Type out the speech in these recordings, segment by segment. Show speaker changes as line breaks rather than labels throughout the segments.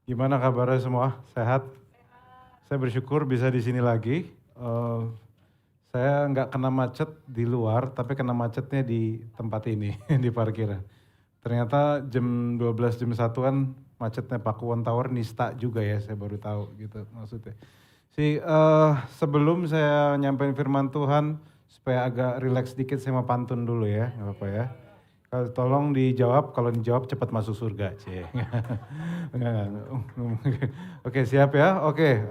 Gimana kabarnya semua? Sehat? Saya bersyukur bisa di sini lagi. Saya nggak kena macet di luar, tapi kena macetnya di tempat ini, di parkiran. Ternyata jam 12, jam 1-an macetnya Pakuwon Tower nista juga ya, saya baru tahu gitu maksudnya. Sebelum saya nyampein firman Tuhan, supaya agak rileks dikit saya mau pantun dulu ya, nggak apa-apa ya. Tolong dijawab, kalau dijawab cepat masuk surga. Cie. Enggak. Oke, siap ya. Oke,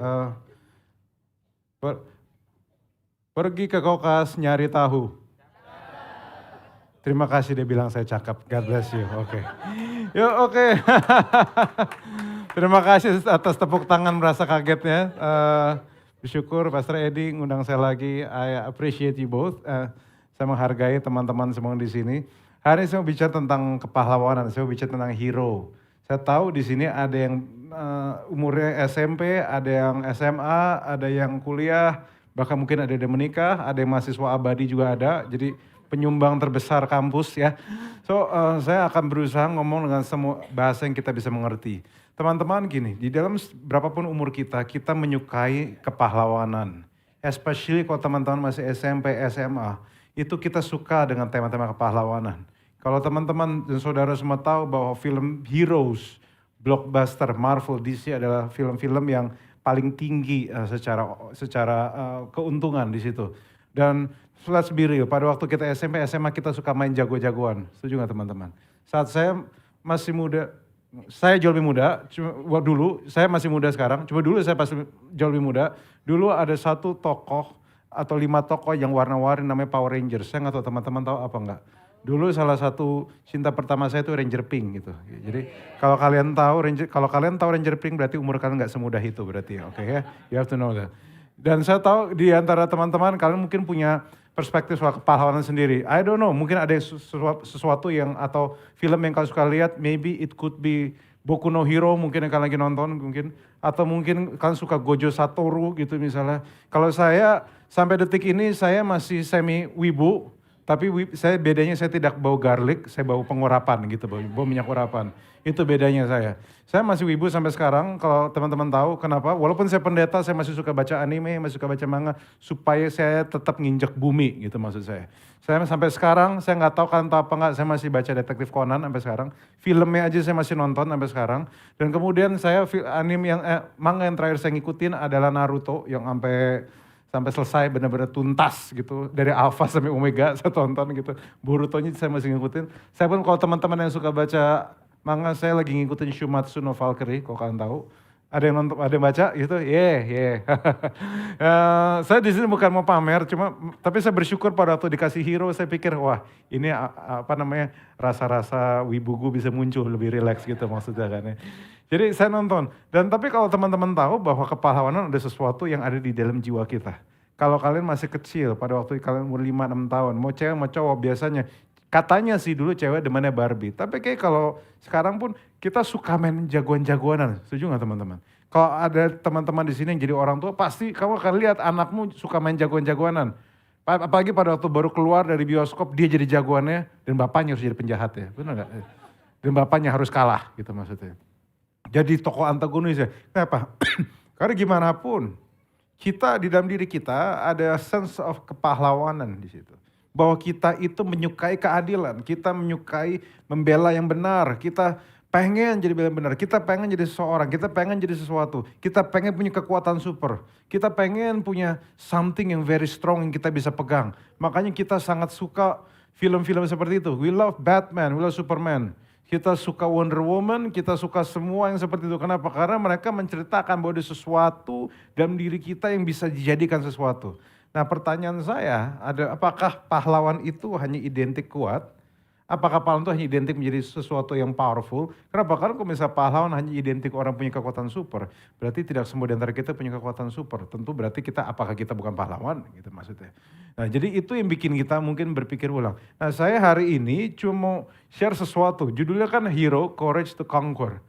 pergi ke kokas nyari tahu. Terima kasih dia bilang saya cakep. God bless you. Oke. Yuk, oke. Terima kasih atas tepuk tangan merasa kagetnya. Bersyukur Pastor Edi ngundang saya lagi. I appreciate you both. Saya menghargai teman-teman semua di sini. Hari ini saya mau bicara tentang kepahlawanan. Saya mau bicara tentang hero. Saya tahu di sini ada yang umurnya SMP, ada yang SMA, ada yang kuliah, bahkan mungkin ada yang menikah, ada yang mahasiswa abadi juga ada. Jadi penyumbang terbesar kampus ya. Saya akan berusaha ngomong dengan semua bahasa yang kita bisa mengerti. Teman-teman gini, di dalam berapapun umur kita menyukai kepahlawanan. Especially kalau teman-teman masih SMP, SMA, itu kita suka dengan tema-tema kepahlawanan. Kalau teman-teman dan saudara semua tahu bahwa film Heroes, blockbuster Marvel DC adalah film-film yang paling tinggi secara keuntungan di situ. Dan let's be real, pada waktu kita SMP, SMA kita suka main jago-jagoan. Setuju nggak teman-teman? Saat saya masih muda, saya jauh lebih muda, dulu saya masih muda sekarang, cuma dulu saya pasti jauh lebih muda. Dulu ada satu tokoh atau 5 tokoh yang warna-warni namanya Power Rangers. Saya nggak tahu teman-teman tahu apa enggak. Dulu salah satu cinta pertama saya itu Ranger Pink gitu. Jadi kalau kalian tahu Ranger Pink berarti umur kalian nggak semudah itu berarti ya, oke ya. You have to know that. Dan saya tahu di antara teman-teman kalian mungkin punya perspektif soal kepahlawanan sendiri. I don't know, mungkin ada sesuatu yang atau film yang kalian suka lihat, maybe it could be Boku no Hero mungkin yang kalian lagi nonton mungkin. Atau mungkin kalian suka Gojo Satoru gitu misalnya. Kalau saya sampai detik ini saya masih semi wibu. Tapi bedanya saya tidak bau garlic, saya bau pengurapan gitu, bau minyak urapan. Itu bedanya saya. Saya masih wibu sampai sekarang, kalau teman-teman tahu kenapa. Walaupun saya pendeta, saya masih suka baca anime, masih suka baca manga, supaya saya tetap nginjek bumi gitu maksud saya. Saya sampai sekarang, saya nggak tahu kalian tahu apa nggak, saya masih baca Detektif Conan sampai sekarang. Filmnya aja saya masih nonton sampai sekarang. Dan kemudian manga yang terakhir saya ngikutin adalah Naruto, yang sampai selesai benar-benar tuntas gitu, dari alpha sampai omega saya tonton gitu. Borutonya saya masih ngikutin. Saya pun kalau teman-teman yang suka baca manga, saya lagi ngikutin Shumatsu no Valkyrie, kalau kalian tahu. Ada yang nonton, ada yang baca gitu? Yeah. Saya di sini bukan mau pamer, tapi saya bersyukur pada waktu dikasih hero, saya pikir wah ini rasa-rasa wibugu bisa muncul lebih rileks gitu maksudnya kan ya. Jadi saya nonton, tapi kalau teman-teman tahu bahwa kepahlawanan ada sesuatu yang ada di dalam jiwa kita. Kalau kalian masih kecil, pada waktu kalian umur 5-6 tahun, mau cewek mau cowok biasanya, katanya sih dulu cewek demannya Barbie. Tapi kayak kalau sekarang pun kita suka main jagoan-jagoanan. Setuju gak teman-teman? Kalau ada teman-teman di sini yang jadi orang tua, pasti kamu akan lihat anakmu suka main jagoan-jagoanan. Apalagi pada waktu baru keluar dari bioskop, dia jadi jagoannya, dan bapaknya harus jadi penjahatnya. Benar gak? Dan bapaknya harus kalah gitu maksudnya. Jadi tokoh antagonis ya. Kenapa? Karena gimana pun, kita di dalam diri kita ada sense of kepahlawanan di situ. Bahwa kita itu menyukai keadilan, kita menyukai membela yang benar, kita pengen jadi bela yang benar, kita pengen jadi seseorang, kita pengen jadi sesuatu, kita pengen punya kekuatan super, kita pengen punya something yang very strong yang kita bisa pegang. Makanya kita sangat suka film-film seperti itu. We love Batman, we love Superman. Kita suka Wonder Woman, kita suka semua yang seperti itu. Kenapa? Karena mereka menceritakan bahwa ada sesuatu dalam diri kita yang bisa dijadikan sesuatu. Nah pertanyaan saya, apakah pahlawan itu hanya identik kuat? Apakah pahlawan itu hanya identik menjadi sesuatu yang powerful? Kenapa? Karena kalau misalnya pahlawan hanya identik orang punya kekuatan super, berarti tidak semua di antara kita punya kekuatan super. Tentu berarti apakah kita bukan pahlawan? Gitu maksudnya. Nah jadi itu yang bikin kita mungkin berpikir ulang. Nah saya hari ini cuma mau share sesuatu, judulnya kan Hero, Courage to Conquer.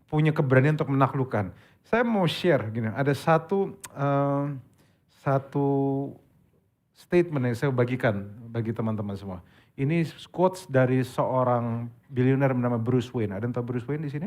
Punya keberanian untuk menaklukkan. Saya mau share gini, ada satu statement yang saya bagikan bagi teman-teman semua. Ini quotes dari seorang bilioner bernama Bruce Wayne. Ada yang tahu Bruce Wayne di sini?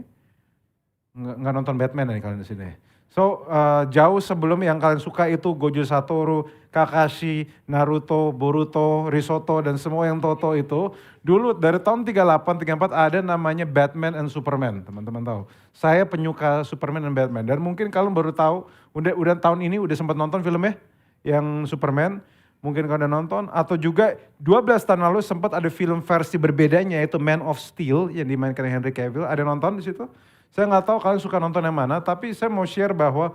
Nggak nonton Batman nih kalian di sini. So, jauh sebelum yang kalian suka itu Gojo Satoru, Kakashi, Naruto, Boruto, Risotto, dan semua yang Toto itu, dulu dari tahun 38, 34 ada namanya Batman and Superman, teman-teman tahu. Saya penyuka Superman dan Batman, dan mungkin kalian baru tahu, udah tahun ini udah sempat nonton filmnya, yang Superman, mungkin kalian udah nonton, atau juga 12 tahun lalu sempat ada film versi berbedanya, yaitu Man of Steel, yang dimainkan Henry Cavill, ada nonton di situ? Saya nggak tahu kalian suka nonton yang mana, tapi saya mau share bahwa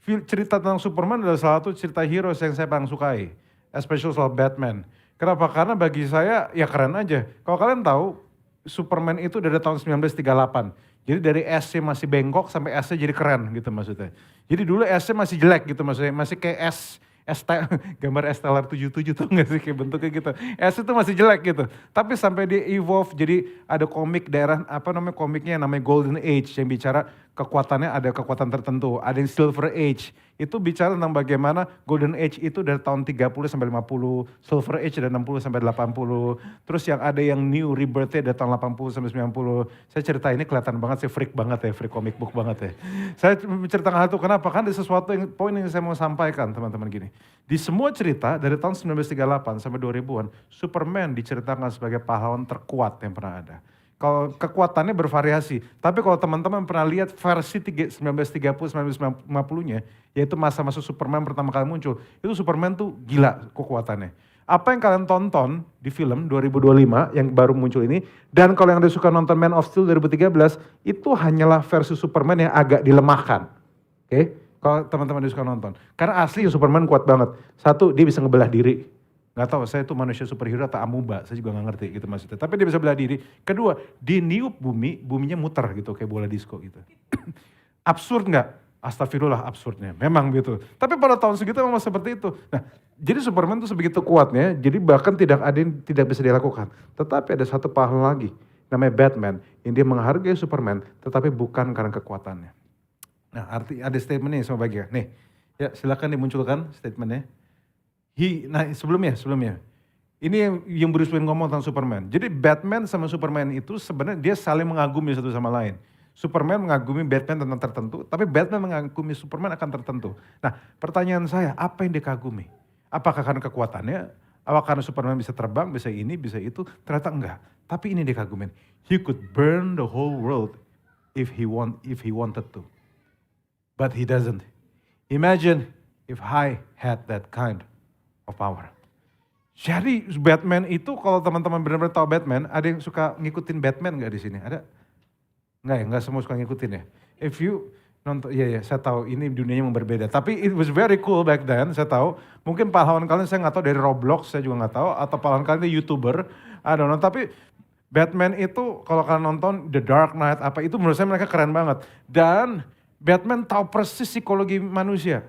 cerita tentang Superman adalah salah satu cerita hero yang saya paling sukai. Especially soal Batman. Kenapa? Karena bagi saya ya keren aja. Kalau kalian tahu, Superman itu dari tahun 1938. Jadi dari S-nya masih bengkok sampai S-nya jadi keren gitu maksudnya. Jadi dulu S-nya masih jelek gitu maksudnya, masih kayak gambar Stellar 77 tuh nggak sih kayak bentuknya gitu. S itu masih jelek gitu. Tapi sampai dia evolve jadi ada komik daerah apa namanya komiknya yang namanya Golden Age yang bicara kekuatannya ada kekuatan tertentu. Ada yang Silver Age. Itu bicara tentang bagaimana Golden Age itu dari tahun 30 sampai 50, Silver Age dari 60 sampai 80. Terus yang ada yang New Rebirth-nya dari tahun 80 sampai 90. Saya cerita ini kelihatan banget saya freak banget ya, freak comic book banget ya. Saya menceritakan hal itu kenapa? Kan ada sesuatu yang poin yang saya mau sampaikan teman-teman gini. Di semua cerita dari tahun 1938 sampai 2000-an, Superman diceritakan sebagai pahlawan terkuat yang pernah ada. Kalau kekuatannya bervariasi, tapi kalau teman-teman pernah lihat versi 1930-1950-nya, yaitu masa-masa Superman pertama kali muncul, itu Superman tuh gila kekuatannya. Apa yang kalian tonton di film 2025 yang baru muncul ini, dan kalau yang ada suka nonton Man of Steel 2013, itu hanyalah versi Superman yang agak dilemahkan. Oke? Kalau teman-teman suka nonton. Karena asli Superman kuat banget. Satu, dia bisa ngebelah diri. Gak tahu saya itu manusia superhero atau amuba, saya juga gak ngerti gitu maksudnya. Tapi dia bisa belah diri. Kedua, dia niup bumi, buminya muter gitu kayak bola disco gitu. Absurd gak? Astagfirullah absurdnya, memang gitu. Tapi pada tahun segitu memang seperti itu. Nah, jadi Superman itu sebegitu kuatnya, jadi bahkan tidak ada yang tidak bisa dilakukan. Tetapi ada satu pahlawan lagi, namanya Batman, yang dia menghargai Superman, tetapi bukan karena kekuatannya. Nah, arti ada statementnya sama bagian. Nih, ya silakan dimunculkan statementnya. Nah sebelumnya. Ini yang Bruce Wayne ngomong tentang Superman. Jadi Batman sama Superman itu sebenarnya dia saling mengagumi satu sama lain. Superman mengagumi Batman tentang tertentu, tapi Batman mengagumi Superman akan tertentu. Nah pertanyaan saya, apa yang dikagumi? Apakah karena kekuatannya? Apakah karena Superman bisa terbang, bisa ini, bisa itu? Ternyata enggak. Tapi ini dikagumin. He could burn the whole world if he wanted to. But he doesn't. Imagine if I had that kind of power. Jadi Batman itu kalau teman-teman benar-benar tahu Batman, ada yang suka ngikutin Batman nggak di sini? Ada? Nggak semua suka ngikutin ya. If you nonton, ya saya tahu ini dunianya yang berbeda. Tapi it was very cool back then, saya tahu. Mungkin pahlawan kalian saya nggak tahu dari Roblox, saya juga nggak tahu. Atau pahlawan kalian itu YouTuber, I don't know. Tapi Batman itu kalau kalian nonton The Dark Knight apa itu menurut saya mereka keren banget. Dan Batman tahu persis psikologi manusia.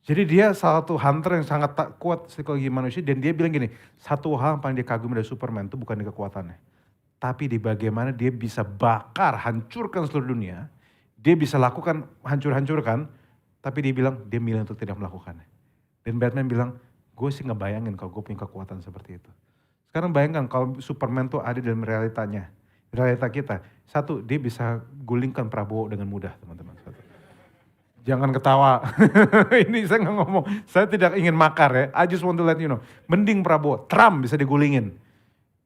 Jadi dia salah satu hunter yang sangat kuat psikologi manusia dan dia bilang gini, satu hal yang paling dia kagum dari Superman itu bukan di kekuatannya. Tapi di bagaimana dia bisa bakar, hancurkan seluruh dunia. Dia bisa lakukan, hancur-hancurkan, tapi dia bilang dia milih untuk tidak melakukannya. Dan Batman bilang, gue sih ngebayangin kalau gue punya kekuatan seperti itu. Sekarang bayangkan kalau Superman tuh ada dalam realitanya, realita kita. Satu, dia bisa gulingkan Prabowo dengan mudah teman-teman. Jangan ketawa, ini saya nggak ngomong, saya tidak ingin makar ya, I just want to let you know. Mending Prabowo, Trump bisa digulingin.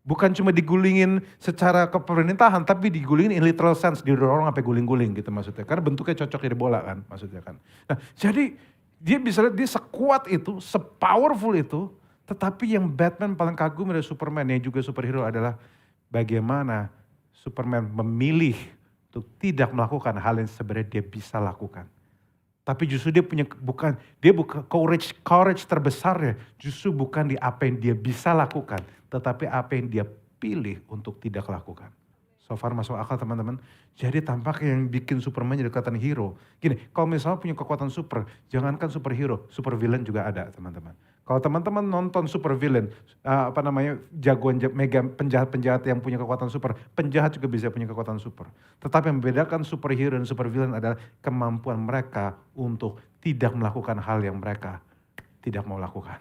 Bukan cuma digulingin secara kepemerintahan, tapi digulingin in literal sense, didorong sampai guling-guling gitu maksudnya. Karena bentuknya cocok jadi bola kan maksudnya kan. Nah jadi dia bisa lihat dia sekuat itu, sepowerful itu, tetapi yang Batman paling kagum dari Superman yang juga superhero adalah bagaimana Superman memilih untuk tidak melakukan hal yang sebenarnya dia bisa lakukan. Tapi justru dia bukan courage terbesarnya justru bukan di apa yang dia bisa lakukan, tetapi apa yang dia pilih untuk tidak lakukan. So far masuk akal teman-teman. Jadi tampaknya yang bikin Superman jadi kekuatan hero. Gini, kalau misalnya punya kekuatan super, jangankan superhero, super villain juga ada teman-teman. Kalau teman-teman nonton super villain, jagoan mega penjahat-penjahat yang punya kekuatan super, penjahat juga bisa punya kekuatan super. Tetapi yang membedakan superhero dan super villain adalah kemampuan mereka untuk tidak melakukan hal yang mereka tidak mau lakukan.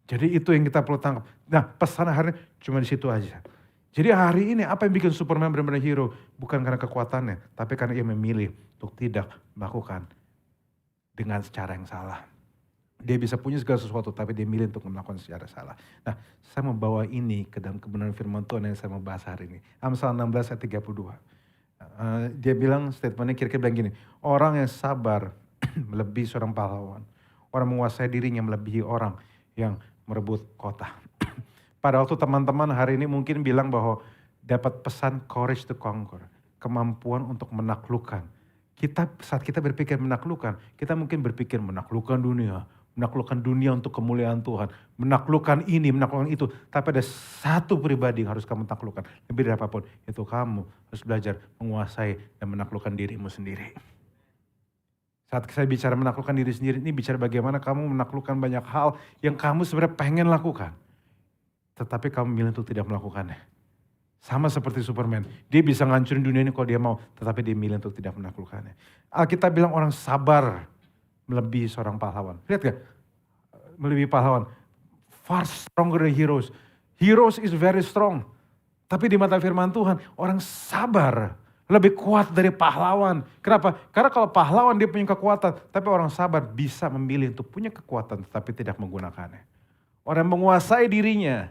Jadi itu yang kita perlu tangkap. Nah pesan hari ini cuma di situ aja. Jadi hari ini apa yang bikin Superman benar-benar hero? Bukan karena kekuatannya, tapi karena ia memilih untuk tidak melakukan dengan cara yang salah. Dia bisa punya segala sesuatu, tapi dia milih untuk melakukan secara salah. Nah, saya membawa ini ke dalam kebenaran firman Tuhan yang saya mau bahas hari ini. Amsal 16 ayat 32. Dia bilang, statementnya kira-kira bilang gini, orang yang sabar melebihi seorang pahlawan. Orang menguasai dirinya melebihi orang yang merebut kota. Pada waktu teman-teman hari ini mungkin bilang bahwa dapat pesan courage to conquer. Kemampuan untuk menaklukkan. Saat kita berpikir menaklukkan, kita mungkin berpikir menaklukkan dunia. Menaklukkan dunia untuk kemuliaan Tuhan. Menaklukkan ini, menaklukkan itu. Tapi ada satu pribadi yang harus kamu taklukkan. Lebih dari apapun, itu kamu harus belajar menguasai dan menaklukkan dirimu sendiri. Saat saya bicara menaklukkan diri sendiri, ini bicara bagaimana kamu menaklukkan banyak hal yang kamu sebenarnya pengen lakukan. Tetapi kamu milih untuk tidak melakukannya. Sama seperti Superman. Dia bisa ngancurin dunia ini kalau dia mau, tetapi dia milih untuk tidak menaklukkannya. Alkitab bilang orang sabar melebihi seorang pahlawan. Lihat gak? Melebihi pahlawan. Far stronger than heroes. Heroes is very strong. Tapi di mata firman Tuhan, orang sabar lebih kuat dari pahlawan. Kenapa? Karena kalau pahlawan dia punya kekuatan, tapi orang sabar bisa memilih untuk punya kekuatan tetapi tidak menggunakannya. Orang menguasai dirinya,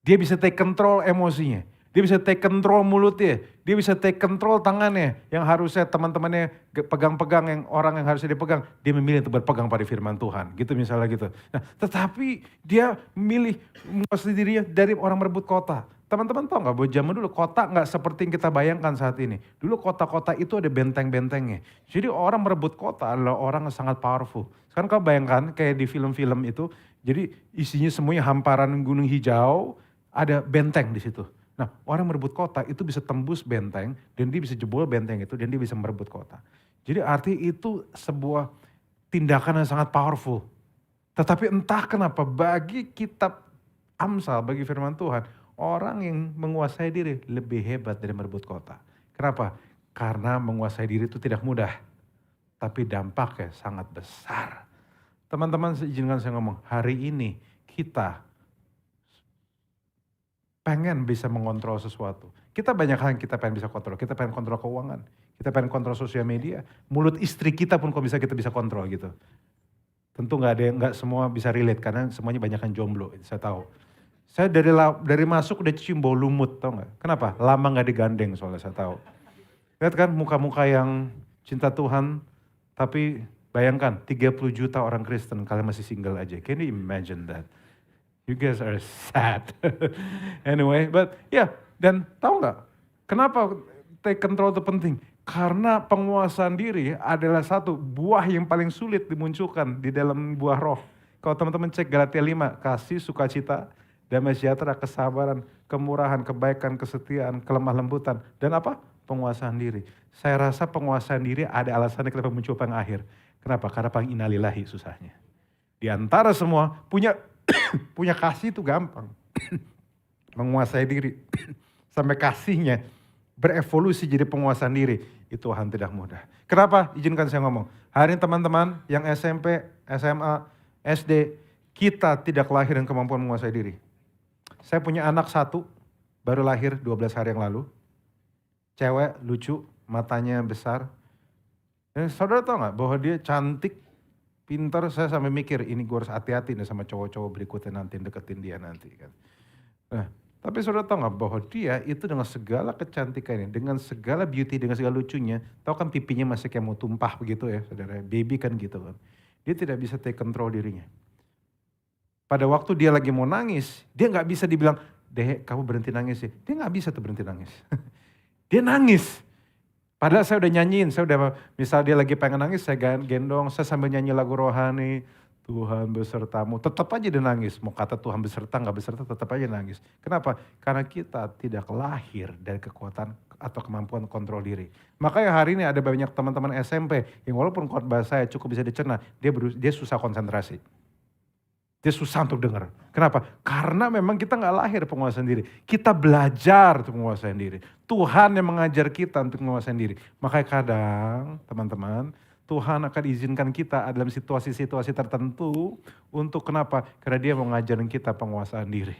dia bisa take control emosinya, dia bisa take control mulutnya, dia bisa take control tangannya yang harusnya teman-temannya pegang-pegang, yang orang yang harusnya dipegang, dia memilih untuk berpegang pada firman Tuhan, gitu misalnya gitu. Nah, tetapi dia memilih menguasai dirinya dari orang merebut kota. Teman-teman tahu nggak bahwa zaman dulu kota nggak seperti yang kita bayangkan saat ini. Dulu kota-kota itu ada benteng-bentengnya. Jadi orang merebut kota adalah orang yang sangat powerful. Sekarang kau bayangkan kayak di film-film itu, jadi isinya semuanya hamparan gunung hijau, ada benteng di situ. Nah, orang merebut kota itu bisa tembus benteng dan dia bisa jebol benteng itu dan dia bisa merebut kota. Jadi arti itu sebuah tindakan yang sangat powerful. Tetapi entah kenapa bagi kitab Amsal, bagi firman Tuhan, orang yang menguasai diri lebih hebat dari merebut kota. Kenapa? Karena menguasai diri itu tidak mudah, tapi dampaknya sangat besar. Teman-teman, izinkan saya ngomong, hari ini kita pengen bisa mengontrol sesuatu. Kita banyak hal yang kita pengen bisa kontrol. Kita pengen kontrol keuangan, kita pengen kontrol sosial media, mulut istri kita pun kok kita bisa kontrol gitu. Tentu nggak semua bisa relate karena semuanya banyak yang jomblo, saya tahu. Saya dari masuk udah cium bau lumut, tau gak? Kenapa? Lama gak digandeng soalnya saya tahu. Lihat kan muka-muka yang cinta Tuhan, tapi bayangkan 30 juta orang Kristen, kalian masih single aja. Can you imagine that? You guys are sad. Anyway, but yeah, dan tahu gak? Kenapa take control itu penting? Karena penguasaan diri adalah satu buah yang paling sulit dimunculkan di dalam buah roh. Kalau teman-teman cek Galatia 5, kasih, sukacita, damai sejahtera, kesabaran, kemurahan, kebaikan, kesetiaan, kelemah lembutan, dan apa? Penguasaan diri. Saya rasa penguasaan diri ada alasannya kenapa muncul paling akhir. Kenapa? Karena paling innalillahi susahnya. Di antara semua punya punya kasih itu gampang. Menguasai diri sampai kasihnya berevolusi jadi penguasaan diri itu Tuhan tidak mudah. Kenapa? Izinkan saya ngomong. Hari ini teman-teman yang SMP, SMA, SD, kita tidak lahir dengan kemampuan menguasai diri. Saya punya anak satu, baru lahir 12 hari yang lalu. Cewek, lucu, matanya besar. Saudara tahu gak bahwa dia cantik, pintar, saya sampai mikir ini gue harus hati-hati nih sama cowok-cowok berikutnya nanti, deketin dia nanti kan. Nah, tapi saudara tahu gak bahwa dia itu dengan segala kecantikannya, dengan segala beauty, dengan segala lucunya, tahu kan pipinya masih kayak mau tumpah begitu ya saudara, baby kan gitu kan. Dia tidak bisa take control dirinya. Pada waktu dia lagi mau nangis, dia gak bisa dibilang, deh kamu berhenti nangis ya. Dia gak bisa tuh berhenti nangis. Dia nangis. Padahal saya udah nyanyiin, misal dia lagi pengen nangis, saya gendong, saya sambil nyanyi lagu rohani, Tuhan besertamu. Tetap aja dia nangis, mau kata Tuhan beserta gak beserta tetap aja nangis. Kenapa? Karena kita tidak lahir dari kekuatan atau kemampuan kontrol diri. Makanya hari ini ada banyak teman-teman SMP yang walaupun khotbah saya cukup bisa dicerna, dia susah konsentrasi. Dia susah untuk dengar. Kenapa? Karena memang kita gak lahir penguasaan diri. Kita belajar untuk menguasai diri. Tuhan yang mengajar kita untuk menguasai diri. Makanya kadang teman-teman, Tuhan akan izinkan kita dalam situasi-situasi tertentu untuk kenapa? Karena dia mau ngajarin kita penguasaan diri.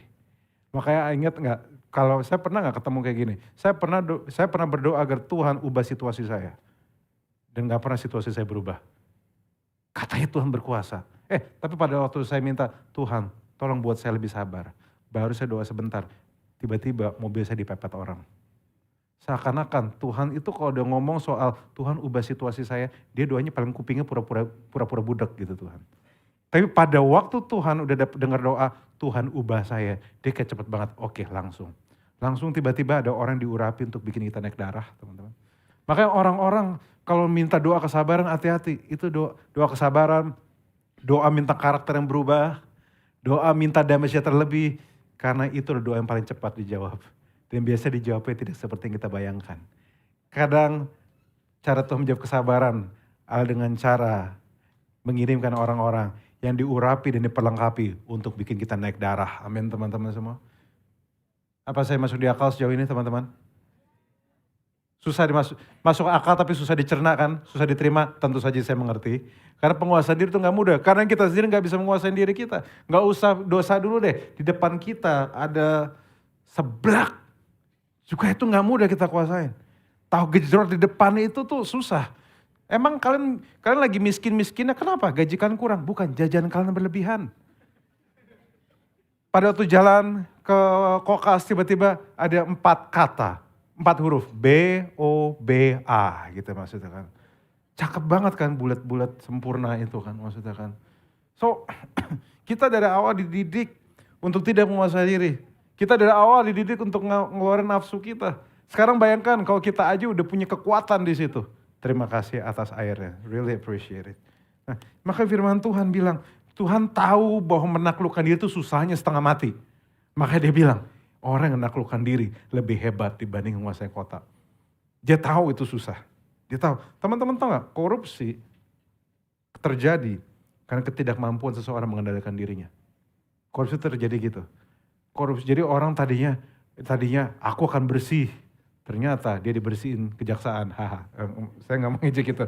Makanya ingat gak? Kalau saya pernah nggak ketemu kayak gini? Saya pernah berdoa agar Tuhan ubah situasi saya. Dan nggak pernah situasi saya berubah. Katanya Tuhan berkuasa. Tapi pada waktu saya minta, Tuhan tolong buat saya lebih sabar. Baru saya doa sebentar, tiba-tiba mobil saya dipepet orang. Seakan-akan Tuhan itu kalau udah ngomong soal Tuhan ubah situasi saya, dia doanya paling kupingnya pura-pura budak gitu Tuhan. Tapi pada waktu Tuhan udah dengar doa, Tuhan ubah saya, dia kayak cepet banget, oke langsung. Langsung tiba-tiba ada orang diurapi untuk bikin kita naik darah teman-teman. Makanya orang-orang kalau minta doa kesabaran hati-hati, itu doa kesabaran, doa minta karakter yang berubah, doa minta damai sejahtera lebih, karena itu doa yang paling cepat dijawab. Dan biasa dijawabnya tidak seperti yang kita bayangkan. Kadang cara Tuhan menjawab kesabaran adalah dengan cara mengirimkan orang-orang yang diurapi dan diperlengkapi untuk bikin kita naik darah. Amin teman-teman semua. Apa saya masuk di akal sejauh ini teman-teman? Susah masuk akal tapi susah dicerna kan, susah diterima, tentu saja saya mengerti. Karena penguasaan diri itu gak mudah, karena kita sendiri gak bisa menguasai diri kita. Gak usah dosa dulu deh, di depan kita ada seblak. Juga itu gak mudah kita kuasain. Tahu gejrot di depan itu tuh susah. Emang kalian lagi miskin-miskinnya kenapa? Gaji kalian kurang? Bukan, jajan kalian berlebihan. Pada waktu jalan ke Kokas tiba-tiba ada 4 kata. 4 huruf, B-O-B-A gitu maksudnya kan. Cakep banget kan bulat-bulat sempurna itu kan maksudnya kan. So kita dari awal dididik untuk tidak menguasai diri. Kita dari awal dididik untuk ngeluarin nafsu kita. Sekarang bayangkan kalau kita aja udah punya kekuatan di situ. Terima kasih atas airnya, really appreciate it. Nah, maka firman Tuhan bilang, Tuhan tahu bahwa menaklukkan diri itu susahnya setengah mati. Maka dia bilang, orang yang menaklukkan diri lebih hebat dibanding menguasai kota. Dia tahu itu susah. Dia tahu. Teman-teman tahu gak? Korupsi terjadi karena ketidakmampuan seseorang mengendalikan dirinya. Korupsi terjadi gitu. Korupsi. Jadi orang tadinya aku akan bersih. Ternyata dia dibersihin kejaksaan. Saya gak mau ngejek itu.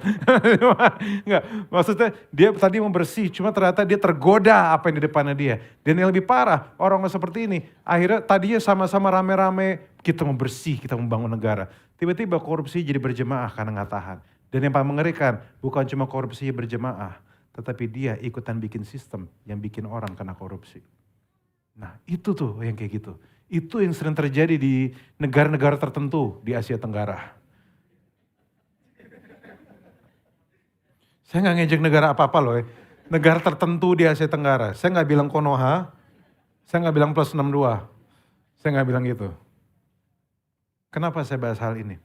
Enggak, maksudnya dia tadi mau bersih, cuma ternyata dia tergoda apa yang di depannya dia. Dan yang lebih parah, orang seperti ini, akhirnya tadinya sama-sama rame-rame, kita mau bersih, kita membangun negara. Tiba-tiba korupsi jadi berjemaah karena gak tahan. Dan yang paling mengerikan, bukan cuma korupsi berjemaah, tetapi dia ikutan bikin sistem yang bikin orang kena korupsi. Nah itu tuh yang kayak gitu. Itu yang sering terjadi di negara-negara tertentu di Asia Tenggara. Saya gak ngejek negara apa-apa loh ya. Negara tertentu di Asia Tenggara. Saya gak bilang Konoha, saya gak bilang plus 62. Saya gak bilang gitu. Kenapa saya bahas hal ini?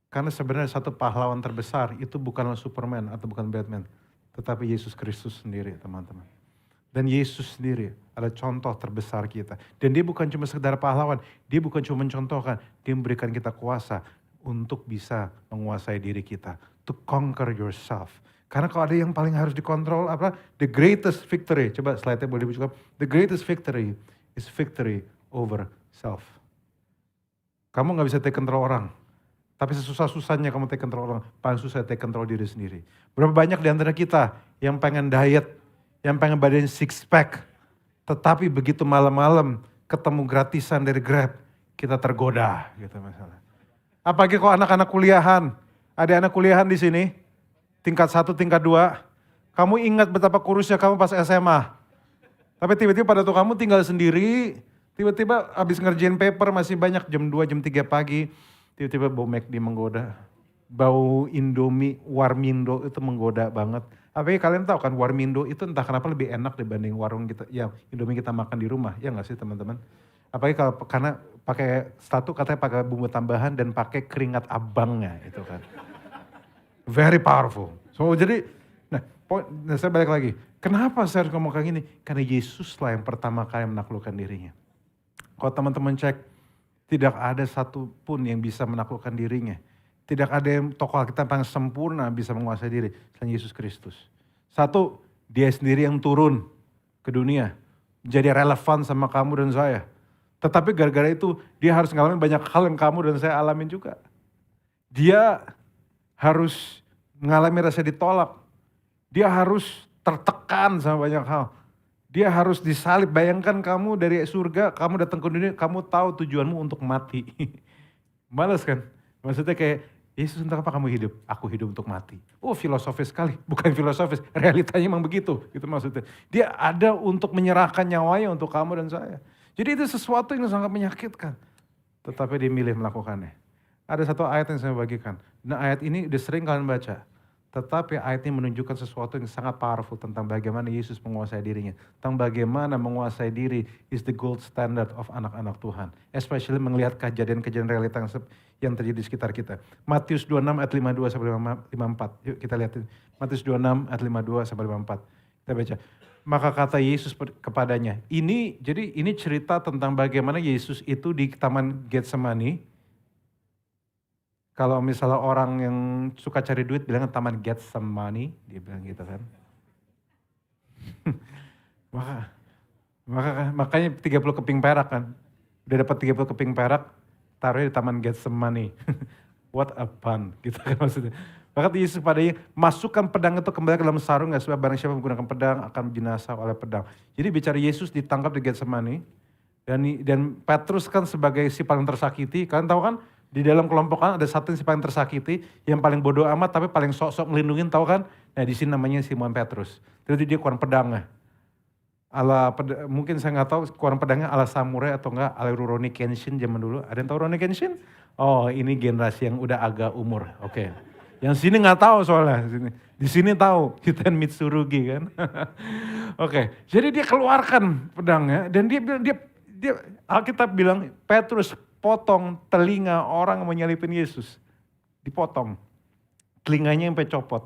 Karena sebenarnya satu pahlawan terbesar itu bukanlah Superman atau bukan Batman. Tetapi Yesus Kristus sendiri teman-teman. Dan Yesus sendiri adalah contoh terbesar kita. Dan dia bukan cuma sekedar pahlawan, dia bukan cuma mencontohkan, dia memberikan kita kuasa untuk bisa menguasai diri kita. To conquer yourself. Karena kalau ada yang paling harus dikontrol apa? The greatest victory, coba slide-nya boleh dibuka. The greatest victory is victory over self. Kamu gak bisa take control orang. Tapi sesusah-susahnya kamu take control orang, paling susah take control diri sendiri. Berapa banyak di antara kita yang pengen diet, yang pengen badan six pack, tetapi begitu malam-malam ketemu gratisan dari Grab, kita tergoda gitu masalah. Apalagi kalau anak-anak kuliahan, ada anak kuliahan di sini, tingkat 1, tingkat 2, kamu ingat betapa kurusnya kamu pas SMA. Tapi tiba-tiba pada waktu kamu tinggal sendiri, tiba-tiba habis ngerjain paper masih banyak jam 2, jam 3 pagi, tiba-tiba bau McD menggoda. Bau Indomie, Warmindo itu menggoda banget. Apalagi kalian tahu kan Warmindo itu entah kenapa lebih enak dibanding warung kita, ya Indomie kita makan di rumah, ya nggak sih teman-teman? Apalagi kalau karena pakai satu katanya pakai bumbu tambahan dan pakai keringat abangnya itu kan. Very powerful. So jadi, saya balik lagi. Kenapa saya harus ngomong kayak gini? Karena Yesus lah yang pertama kali menaklukkan dirinya. Kalau teman-teman cek, tidak ada satupun yang bisa menaklukkan dirinya. Tidak ada yang tokoh Alkitab yang sempurna bisa menguasai diri selain Yesus Kristus. Satu, dia sendiri yang turun ke dunia. Jadi relevan sama kamu dan saya. Tetapi gara-gara itu dia harus ngalamin banyak hal yang kamu dan saya alamin juga. Dia harus mengalami rasa ditolak. Dia harus tertekan sama banyak hal. Dia harus disalib. Bayangkan kamu dari surga, kamu datang ke dunia, kamu tahu tujuanmu untuk mati. Males kan? Maksudnya kayak, Yesus untuk apa kamu hidup? Aku hidup untuk mati. Oh filosofis sekali, bukan filosofis, realitanya emang begitu. Gitu maksudnya. Dia ada untuk menyerahkan nyawanya untuk kamu dan saya. Jadi itu sesuatu yang sangat menyakitkan. Tetapi dia milih melakukannya. Ada satu ayat yang saya bagikan. Nah ayat ini udah sering kalian baca. Tetapi ayat ini menunjukkan sesuatu yang sangat powerful tentang bagaimana Yesus menguasai dirinya. Tentang bagaimana menguasai diri is the gold standard of anak-anak Tuhan. Especially melihat kejadian-kejadian realita yang terjadi di sekitar kita. Matius 26 ayat 52 sampai 54. Yuk kita lihat. Matius 26 ayat 52 sampai 54. Kita baca. Maka kata Yesus kepadanya. Jadi ini cerita tentang bagaimana Yesus itu di Taman Getsemani. Kalau misalnya orang yang suka cari duit bilang taman get some money, dia bilang gitu kan. Makanya 30 keping perak kan. Udah dapat 30 keping perak, taruhnya di taman get some money. What a fun, gitu kan maksudnya. Maka Yesus padanya, masukkan pedang itu kembali ke dalam sarung, ya, sebab barang siapa menggunakan pedang akan binasa oleh pedang. Jadi bicara Yesus ditangkap di Getsemani, dan Petrus kan sebagai si paling tersakiti, kalian tahu kan? Di dalam kelompok kan ada satu yang paling tersakiti, yang paling bodoh amat tapi paling sok-sok ngelindungin, tahu kan? Nah di sini namanya Simon Petrus. Jadi dia keluaran pedangnya. Mungkin saya nggak tahu keluaran pedangnya ala samurai atau enggak ala Rurouni Kenshin zaman dulu. Ada yang tahu Rurouni Kenshin? Oh ini generasi yang udah agak umur. Oke. Yang sini nggak tahu soalnya. Di sini tahu Hiten Mitsurugi kan. Oke. Jadi dia keluarkan pedangnya dan dia bilang Alkitab bilang Petrus potong telinga orang yang menyalibin Yesus. Dipotong. Telinganya sampai copot.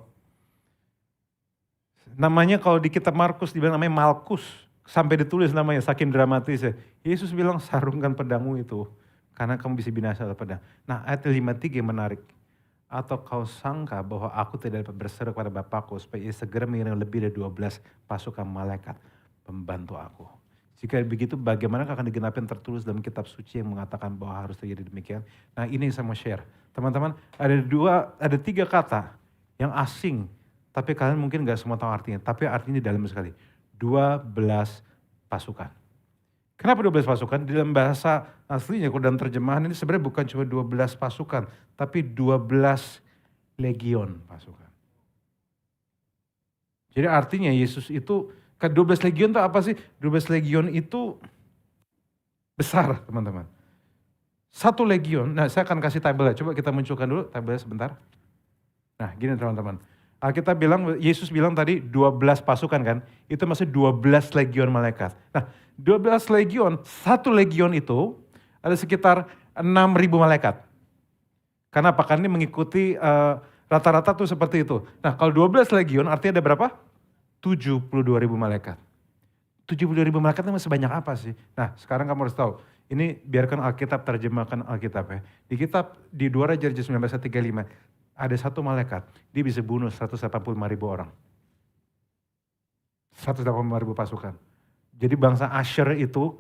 Namanya kalau di kitab Markus dibilang namanya Malkus. Sampai ditulis namanya saking dramatisnya. Yesus bilang sarungkan pedangmu itu. Karena kamu bisa binasa oleh pedang. Nah ayat 53 yang menarik. Atau kau sangka bahwa aku tidak dapat berseru kepada Bapakku supaya ia segera mengirim lebih dari 12 pasukan malaikat pembantu aku. Jika begitu bagaimana akan digenapin tertulis dalam kitab suci yang mengatakan bahwa harus terjadi demikian. Nah ini yang saya mau share. Teman-teman ada 3 kata yang asing. Tapi kalian mungkin gak semua tahu artinya. Tapi artinya dalam sekali. 12 pasukan. Kenapa 12 pasukan? Di dalam bahasa aslinya dalam terjemahan ini sebenarnya bukan cuma 12 pasukan. Tapi 12 legion pasukan. Jadi artinya Yesus itu 12 legion itu apa sih? 12 legion itu besar teman-teman. 1 legion, nah saya akan kasih tabelnya. Coba kita munculkan dulu tabelnya sebentar. Nah gini teman-teman. Kita bilang, Yesus bilang tadi 12 pasukan kan. Itu masih 12 legion malaikat. Nah 12 legion, 1 legion itu ada sekitar 6.000 malaikat. Karena apa? Karena ini mengikuti rata-rata tuh seperti itu. Nah kalau 12 legion artinya ada berapa? 72.000 malaikat. 72.000 malaikat itu sebanyak apa sih? Nah sekarang kamu harus tahu. Ini biarkan Alkitab terjemahkan Alkitab ya. Di kitab di 2 Raja 19:35 ada 1 malaikat. Dia bisa bunuh 185.000 orang. 185.000 pasukan. Jadi bangsa Asyur itu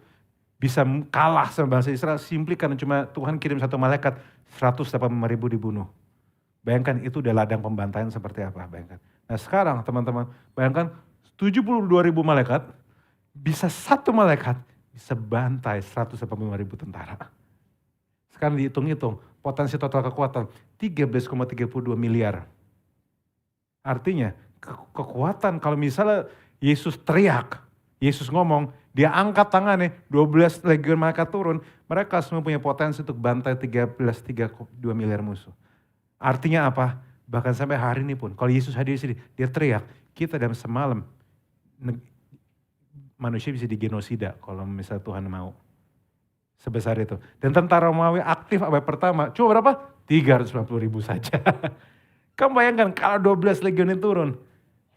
bisa kalah sama bangsa Israel simply karena cuma Tuhan kirim 1 malaikat 185.000 dibunuh. Bayangkan itu udah ladang pembantaian seperti apa, bayangkan. Nah sekarang teman-teman, bayangkan 72.000 malaikat, bisa 1 malaikat, bisa bantai 185.000 tentara. Sekarang dihitung-hitung, potensi total kekuatan 13,32 miliar. Artinya kekuatan kalau misalnya Yesus teriak, Yesus ngomong, dia angkat tangannya, 12 legion malaikat turun, mereka semua punya potensi untuk bantai 13,32 miliar musuh. Artinya apa? Bahkan sampai hari ini pun, kalau Yesus hadir di sini, dia teriak, kita dalam semalam, manusia bisa digenosida kalau misalnya Tuhan mau. Sebesar itu. Dan tentara Romawi aktif abad pertama, cuma berapa? 350.000 saja. Kamu bayangkan kalau 12 legion itu turun,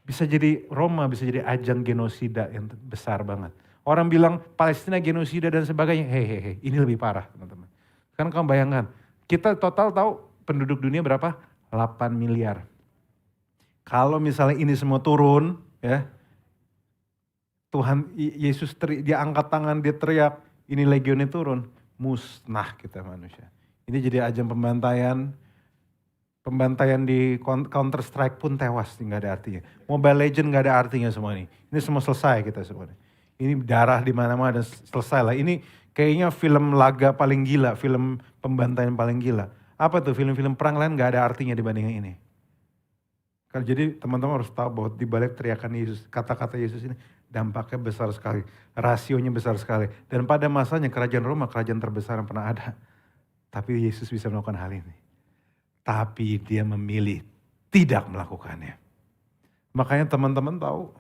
bisa jadi Roma, bisa jadi ajang genosida yang besar banget. Orang bilang Palestina genosida dan sebagainya, hehehe, ini lebih parah teman-teman. Kan kamu bayangkan, kita total tahu penduduk dunia berapa? 8 miliar. Kalau misalnya ini semua turun, ya, Tuhan Yesus dia angkat tangan, dia teriak, ini legionnya turun, musnah kita manusia. Ini jadi ajang pembantaian di Counter Strike pun tewas, nggak ada artinya. Mobile Legend nggak ada artinya semua ini. Ini semua selesai kita semua ini. Ini darah di mana-mana dan selesai lah. Ini kayaknya film laga paling gila, film pembantaian paling gila. Apa tuh film-film perang lain gak ada artinya dibanding yang ini. Jadi teman-teman harus tahu bahwa di balik teriakan Yesus, kata-kata Yesus ini dampaknya besar sekali, rasionya besar sekali. Dan pada masanya kerajaan Roma, kerajaan terbesar yang pernah ada. Tapi Yesus bisa melakukan hal ini. Tapi dia memilih tidak melakukannya. Makanya teman-teman tahu,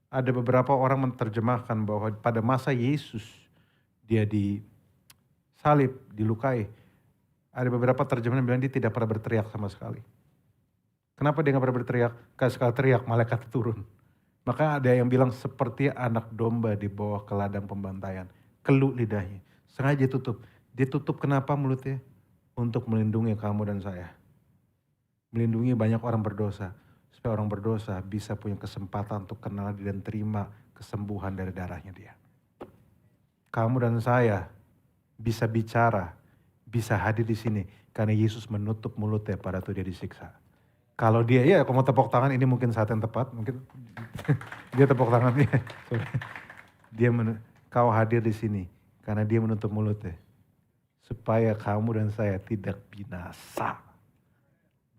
ada beberapa orang menerjemahkan bahwa pada masa Yesus, dia disalib, dilukai. Ada beberapa terjemahan yang bilang dia tidak pernah berteriak sama sekali. Kenapa dia gak pernah berteriak? Karena sekali teriak malaikat turun. Maka ada yang bilang seperti anak domba di bawah ke ladang pembantaian. Keluh lidahnya. Sengaja tutup. Dia tutup kenapa mulutnya? Untuk melindungi kamu dan saya. Melindungi banyak orang berdosa. Supaya orang berdosa bisa punya kesempatan untuk kenal dan terima kesembuhan dari darahnya dia. Kamu dan saya bisa bicara, bisa hadir di sini. Karena Yesus menutup mulutnya pada waktu dia disiksa. Kalau dia, ya kalau mau tepuk tangan ini mungkin saat yang tepat. Mungkin dia tepuk tangan. Kau hadir di sini karena dia menutup mulutnya. Supaya kamu dan saya tidak binasa.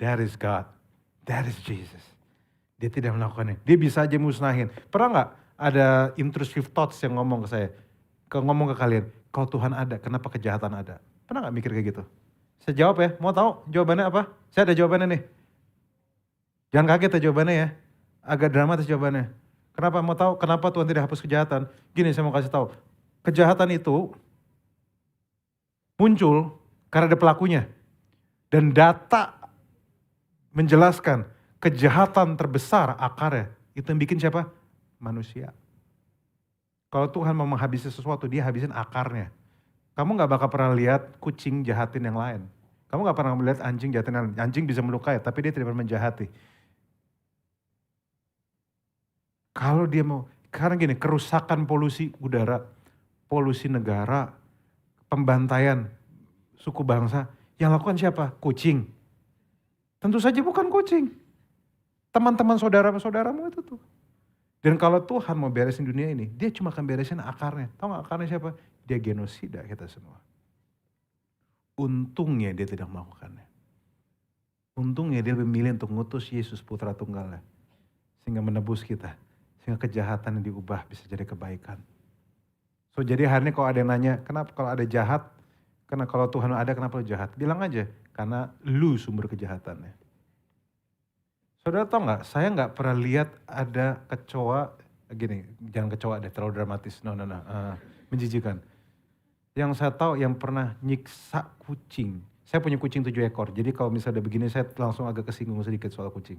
That is God. That is Jesus. Dia tidak melakukannya. Dia bisa aja musnahin. Pernah gak ada intrusive thoughts yang ngomong ke saya? Ngomong ke kalian, kalau Tuhan ada, kenapa kejahatan ada? Pernah gak mikir kayak gitu? Saya jawab ya, mau tahu jawabannya apa? Saya ada jawabannya nih. Jangan kaget ya jawabannya ya. Agak dramatis jawabannya. Kenapa mau tahu kenapa Tuhan tidak hapus kejahatan? Gini saya mau kasih tahu. Kejahatan itu muncul karena ada pelakunya. Dan data menjelaskan kejahatan terbesar akarnya. Itu yang bikin siapa? Manusia. Kalau Tuhan mau menghabisi sesuatu, dia habisin akarnya. Kamu gak bakal pernah lihat kucing jahatin yang lain. Kamu gak pernah melihat anjing jahatin yang lain. Anjing bisa melukai, tapi dia tidak pernah menjahati. Kalau dia mau, karena gini, kerusakan polusi udara, polusi negara, pembantaian suku bangsa, yang lakukan siapa? Kucing. Tentu saja bukan kucing. Teman-teman saudara-saudaramu itu tuh. Dan kalau Tuhan mau beresin dunia ini, dia cuma akan beresin akarnya. Tahu gak akarnya siapa? Dia genosida kita semua. Untungnya dia tidak melakukannya. Untungnya dia memilih untuk ngutus Yesus putra tunggalnya. Sehingga menebus kita. Sehingga kejahatan yang diubah bisa jadi kebaikan. So jadi hari ini kalau ada yang nanya, kenapa kalau ada jahat? Karena kalau Tuhan ada kenapa lu jahat? Bilang aja, karena lu sumber kejahatannya. Saudara tahu gak, saya gak pernah lihat ada kecoa, gini, jangan kecoa deh, terlalu dramatis, no, menjijikan. Yang saya tahu yang pernah nyiksa kucing, saya punya kucing 7 ekor, jadi kalau misalnya udah begini saya langsung agak kesinggung sedikit soal kucing.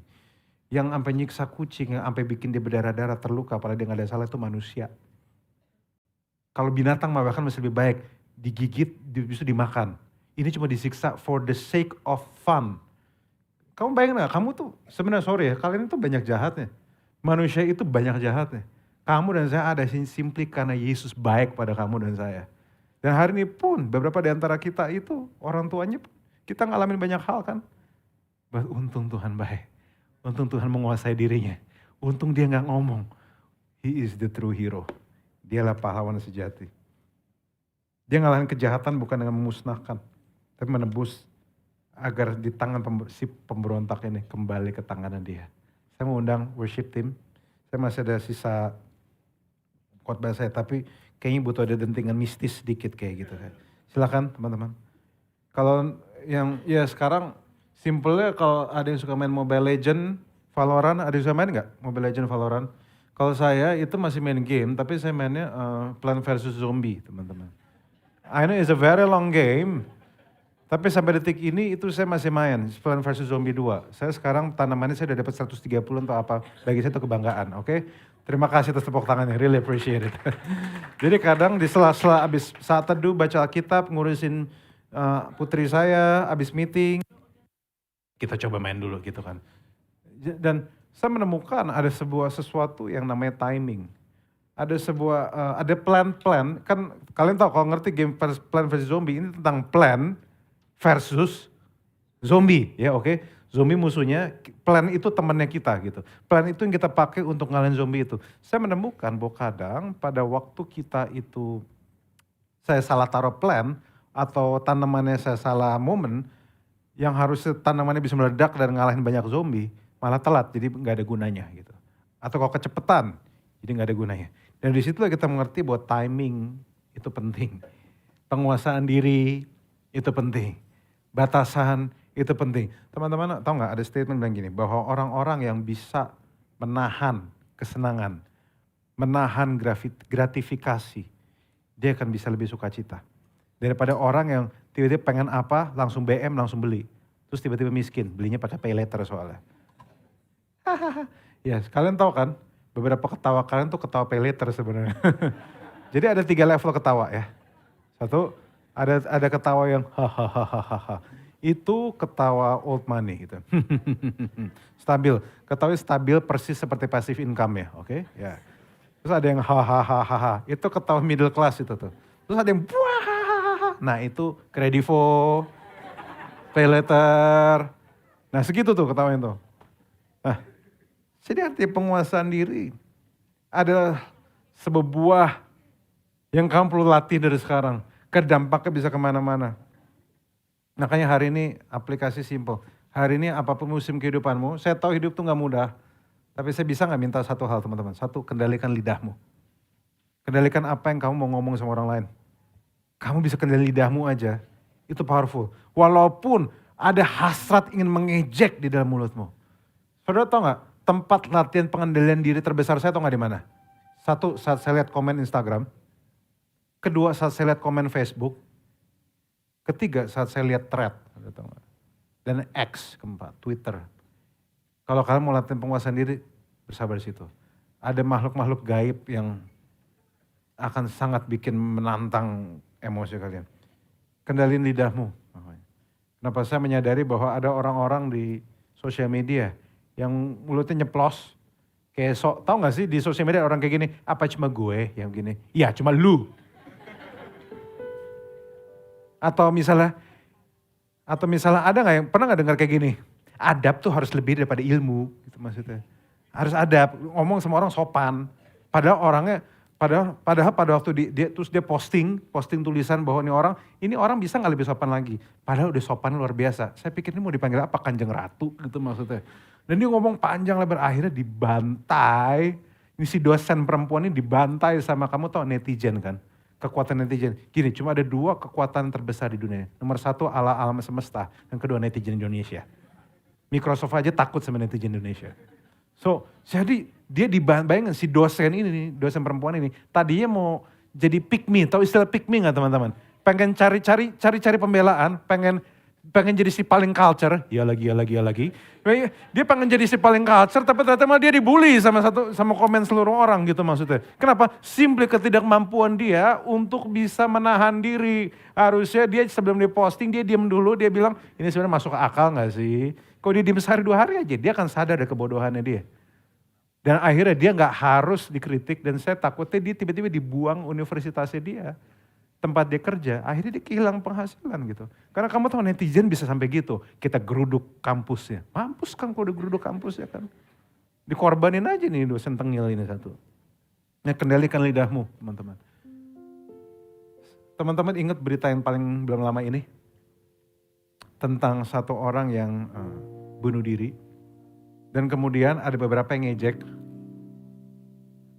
Yang sampai nyiksa kucing, yang sampai bikin dia berdarah-darah terluka, padahal dia gak ada salah itu manusia. Kalau binatang mah bahkan masih lebih baik, digigit, bisa dimakan. Ini cuma disiksa for the sake of fun. Kamu bayangin gak, kamu tuh sebenarnya sorry ya, kalian itu banyak jahatnya. Manusia itu banyak jahatnya. Kamu dan saya ada simply karena Yesus baik pada kamu dan saya. Dan hari ini pun beberapa di antara kita itu orang tuanya kita ngalamin banyak hal kan. Untung Tuhan baik. Untung Tuhan menguasai dirinya. Untung dia gak ngomong. He is the true hero. Dialah pahlawan sejati. Dia ngalahin kejahatan bukan dengan memusnahkan. Tapi menebus agar di tangan si pemberontak ini kembali ke tangannya dia. Saya mau undang worship team. Saya masih ada sisa khotbah saya. Tapi kayaknya butuh ada dentingan mistis sedikit kayak gitu. Silakan teman-teman. Kalau yang ya sekarang simpelnya kalau ada yang suka main Mobile Legend, Valorant, ada yang suka main nggak Mobile Legend, Valorant? Kalau saya itu masih main game, tapi saya mainnya Plants vs Zombie teman-teman. I know it's a very long game, tapi sampai detik ini itu saya masih main Plants vs Zombie 2. Saya sekarang tanamannya saya udah dapat 130 untuk apa, bagi saya itu kebanggaan, oke? Terima kasih atas tepuk tangannya, really appreciate it. Jadi kadang di sela-sela abis saat teduh baca Alkitab, ngurusin putri saya, abis meeting, kita coba main dulu gitu kan. Dan saya menemukan ada sesuatu yang namanya timing. Ada ada plan, kan kalian tahu kalau ngerti game Plants vs Zombie ini tentang plan versus zombie, ya oke. Zombie musuhnya, Plan itu temannya kita gitu. Plan itu yang kita pakai untuk ngalahin zombie itu. Saya menemukan bahwa kadang pada waktu kita itu, saya salah taruh plan, atau tanamannya saya salah momen, yang harusnya tanamannya bisa meledak dan ngalahin banyak zombie, malah telat, jadi nggak ada gunanya gitu. Atau kalau kecepatan, jadi nggak ada gunanya. Dan di situ kita mengerti bahwa timing itu penting. Penguasaan diri itu penting. Batasan itu penting. Teman-teman tahu nggak ada statement bilang gini, bahwa orang-orang yang bisa menahan kesenangan, menahan gratifikasi, dia akan bisa lebih sukacita. Daripada orang yang tiba-tiba pengen apa, langsung BM, langsung beli. Terus tiba-tiba miskin, belinya pakai pay later soalnya. Ya, kalian tahu kan, beberapa ketawa kalian tuh ketawa pay later sebenarnya. Jadi ada 3 level ketawa ya. Satu, ada ketawa yang hahaha. Itu ketawa old money gitu. Stabil, ketawa stabil persis seperti passive income ya, oke? Ya. Terus ada yang hahaha, itu ketawa middle class itu tuh. Terus ada yang buah, nah itu kredivo, pay later. Nah segitu tuh ketawanya tuh. Nah, jadi arti penguasaan diri adalah sebuah yang kamu perlu latih dari sekarang. Dampaknya bisa kemana-mana. Makanya hari ini aplikasi simple. Hari ini apapun musim kehidupanmu, saya tahu hidup tuh gak mudah. Tapi saya bisa gak minta satu hal teman-teman. Satu, kendalikan lidahmu. Kendalikan apa yang kamu mau ngomong sama orang lain. Kamu bisa kendali lidahmu aja, itu powerful. Walaupun ada hasrat ingin mengejek di dalam mulutmu. Saudara tahu gak, tempat latihan pengendalian diri terbesar saya tahu gak di mana? Satu, saat saya lihat komen Instagram. Kedua, saat saya lihat komen Facebook. Ketiga, saat saya lihat thread. Dan X, keempat, Twitter. Kalau kalian mau latihan penguasaan diri, bersabar di situ. Ada makhluk-makhluk gaib yang akan sangat bikin menantang emosi kalian. Kendalin lidahmu. Kenapa saya menyadari bahwa ada orang-orang di sosial media yang mulutnya nyeplos. Kayak tahu gak sih di sosial media orang kayak gini, apa cuma gue yang gini? Iya cuma lu. Atau misalnya ada gak yang pernah gak dengar kayak gini? Adab tuh harus lebih daripada ilmu gitu maksudnya. Harus adab, ngomong sama orang sopan. Padahal orangnya, padahal pada waktu dia posting tulisan bahwa ini orang bisa gak lebih sopan lagi. Padahal udah sopan luar biasa. Saya pikir ini mau dipanggil apa, Kanjeng Ratu gitu maksudnya. Dan dia ngomong panjang lebar, akhirnya dibantai. Ini si dosen perempuan ini dibantai sama kamu tau netizen kan. Kekuatan netizen. Gini, cuma ada 2 kekuatan terbesar di dunia. Nomor 1 alam semesta, yang kedua netizen Indonesia. Microsoft aja takut sama netizen Indonesia. So, jadi dia bayangin si dosen ini, dosen perempuan ini, tadinya mau jadi pick me, tahu istilah pick me gak teman-teman? Pengen cari pembelaan, pengen jadi si paling culture, ya lagi. Dia pengen jadi si paling culture, tapi ternyata malah dia dibully sama komen seluruh orang gitu maksudnya. Kenapa? Simply ketidakmampuan dia untuk bisa menahan diri. Harusnya dia sebelum dia posting, dia diam dulu, dia bilang, ini sebenarnya masuk akal gak sih? Kalau dia diam sehari 2 hari aja, dia akan sadar dari kebodohannya dia. Dan akhirnya dia gak harus dikritik, dan saya takutnya dia tiba-tiba dibuang universitasnya dia. Tempat dia kerja, akhirnya dia kehilangan penghasilan gitu. Karena kamu tahu netizen bisa sampai gitu, kita geruduk kampusnya. Mampus kan kalau udah geruduk kampusnya kan. Dikorbanin aja nih dosen tengil ini satu. Nah, kendalikan lidahmu teman-teman. Teman-teman ingat berita yang paling belum lama ini? Tentang satu orang yang bunuh diri. Dan kemudian ada beberapa yang ngejek.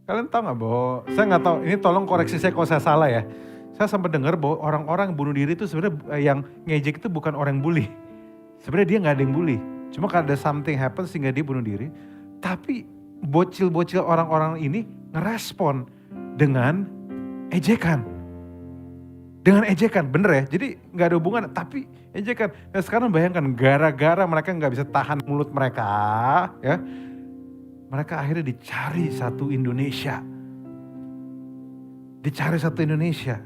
Kalian tahu gak bahwa, saya gak tahu, ini tolong koreksi saya kalau saya salah ya. Saya sempat dengar bahwa orang-orang bunuh diri itu sebenarnya yang ngejek itu bukan orang bully. Sebenarnya dia gak ada yang bully. Cuma karena ada something happen sehingga dia bunuh diri. Tapi bocil-bocil orang-orang ini ngerespon dengan ejekan. Dengan ejekan, bener ya? Jadi gak ada hubungan, tapi ejekan. Nah sekarang bayangkan, gara-gara mereka gak bisa tahan mulut mereka, ya, mereka akhirnya dicari satu Indonesia. Dicari satu Indonesia.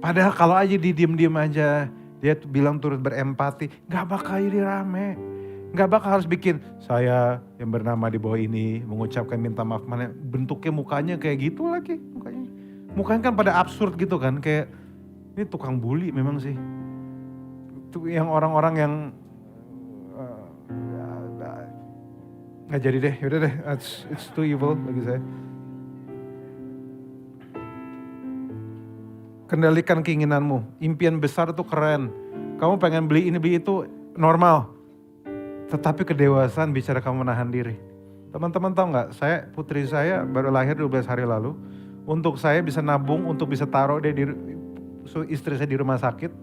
Padahal kalau aja diem-diem aja, dia bilang turut berempati, gak bakal jadi rame. Gak bakal harus bikin, saya yang bernama di bawah ini, mengucapkan minta maaf, mana bentuknya mukanya kayak gitu lagi. Mukanya kan pada absurd gitu kan, kayak ini tukang bully memang sih. Itu yang orang-orang yang Nggak jadi deh, yaudah deh, it's too evil bagi saya. Kendalikan keinginanmu, impian besar itu keren. Kamu pengen beli ini, beli itu, normal. Tetapi kedewasaan bicara kamu menahan diri. Teman-teman tahu nggak, putri saya baru lahir 12 hari lalu. Untuk saya bisa nabung, untuk bisa taruh dia di istri saya di rumah sakit.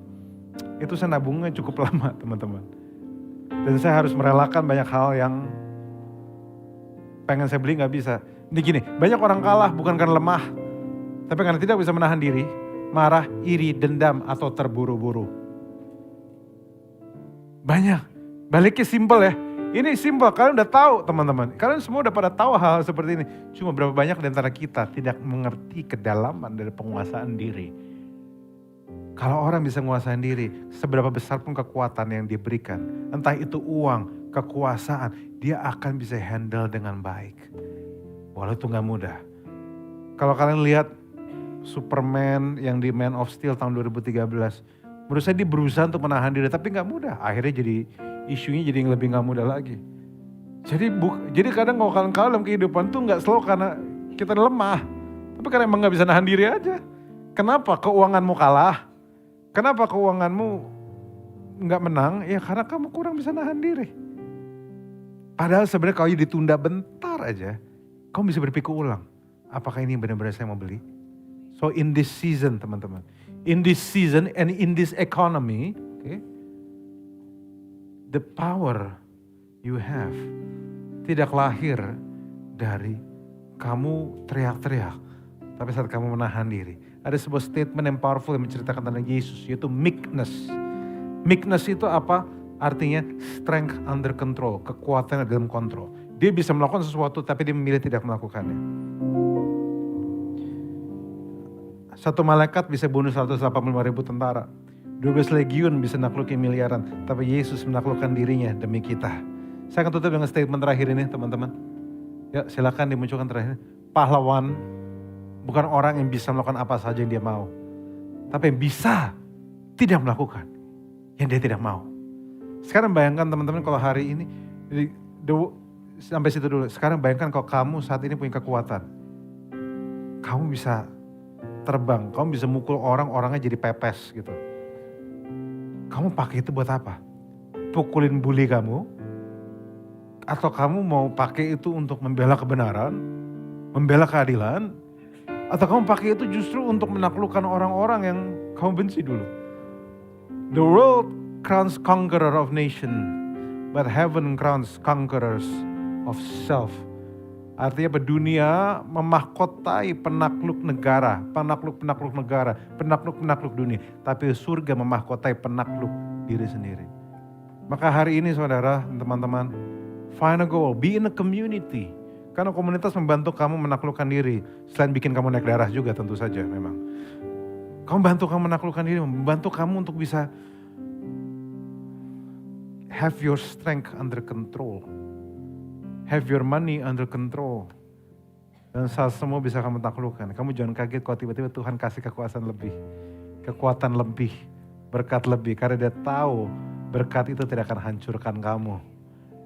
Itu saya nabungnya cukup lama teman-teman. Dan saya harus merelakan banyak hal yang pengen saya beli nggak bisa. Ini gini, banyak orang kalah bukan karena lemah. Tapi karena tidak bisa menahan diri, marah, iri, dendam, atau terburu-buru. Banyak. Baliknya simpel ya. Ini simpel, kalian udah tahu teman-teman. Kalian semua udah pada tahu hal seperti ini. Cuma berapa banyak di antara kita tidak mengerti kedalaman dari penguasaan diri. Kalau orang bisa menguasai diri, seberapa besar pun kekuatan yang diberikan. Entah itu uang, kekuasaan, dia akan bisa handle dengan baik. Walau itu gak mudah. Kalau kalian lihat Superman yang di Man of Steel tahun 2013. Menurut saya dia berusaha untuk menahan diri, tapi gak mudah. Akhirnya jadi isunya jadi yang lebih gak mudah lagi. Jadi kadang kalau kalian kalah dalam kehidupan tuh gak selalu karena kita lemah. Tapi karena emang gak bisa nahan diri aja. Kenapa keuanganmu kalah? Kenapa keuanganmu gak menang? Ya karena kamu kurang bisa nahan diri. Padahal sebenarnya kalau ditunda bentar aja, kamu bisa berpikir ulang. Apakah ini benar-benar saya mau beli? So in this season teman-teman. In this season and in this economy, okay, the power you have tidak lahir dari kamu teriak-teriak. Tapi saat kamu menahan diri. Ada sebuah statement yang powerful yang menceritakan tentang Yesus, yaitu meekness. Meekness itu apa? Artinya strength under control, kekuatan dalam kontrol. Dia bisa melakukan sesuatu tapi dia memilih tidak melakukannya. Satu malaikat bisa bunuh 185.000 tentara. 12 legiun bisa nakluki miliaran. Tapi Yesus menaklukkan dirinya demi kita. Saya akan tutup dengan statement terakhir ini teman-teman. Ya silakan dimunculkan terakhir. Pahlawan bukan orang yang bisa melakukan apa saja yang dia mau. Tapi yang bisa tidak melakukan yang dia tidak mau. Sekarang bayangkan teman-teman kalau hari ini. Sampai situ dulu. Sekarang bayangkan kalau kamu saat ini punya kekuatan. Kamu bisa terbang, kamu bisa mukul orangnya jadi pepes gitu. Kamu pakai itu buat apa? Pukulin bully kamu? Atau kamu mau pakai itu untuk membela kebenaran? Membela keadilan? Atau kamu pakai itu justru untuk menaklukkan orang-orang yang kamu benci dulu? The world crowns conqueror of nation, but heaven crowns conquerors of self. Artinya dunia memahkotai penakluk negara, penakluk dunia. Tapi surga memahkotai penakluk diri sendiri. Maka hari ini saudara, teman-teman, find a goal, be in a community. Karena komunitas membantu kamu menaklukkan diri. Selain bikin kamu naik darah juga tentu saja memang. Kamu bantu kamu menaklukkan diri, membantu kamu untuk bisa have your strength under control. Have your money under control. Dan saat semua bisa kamu taklukkan. Kamu jangan kaget kalau tiba-tiba Tuhan kasih kekuasaan lebih. Kekuatan lebih. Berkat lebih. Karena dia tahu berkat itu tidak akan hancurkan kamu.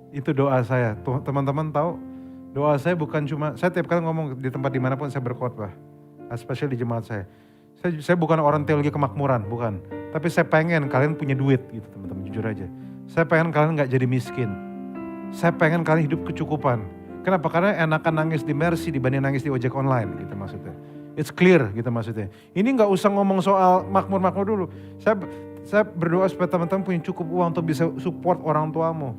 Itu doa saya. Teman-teman tahu doa saya bukan cuma. Saya tiap kali ngomong di tempat dimanapun saya berkhotbah. Especially di jemaat saya. Saya bukan orang teologi kemakmuran. Bukan. Tapi saya pengen kalian punya duit gitu teman-teman. Jujur aja. Saya pengen kalian gak jadi miskin. Saya pengen kalian hidup kecukupan. Kenapa? Karena enakan nangis di Mercy dibanding nangis di ojek online gitu maksudnya. It's clear gitu maksudnya. Ini gak usah ngomong soal makmur-makmur dulu. Saya berdoa supaya teman-teman punya cukup uang untuk bisa support orang tuamu.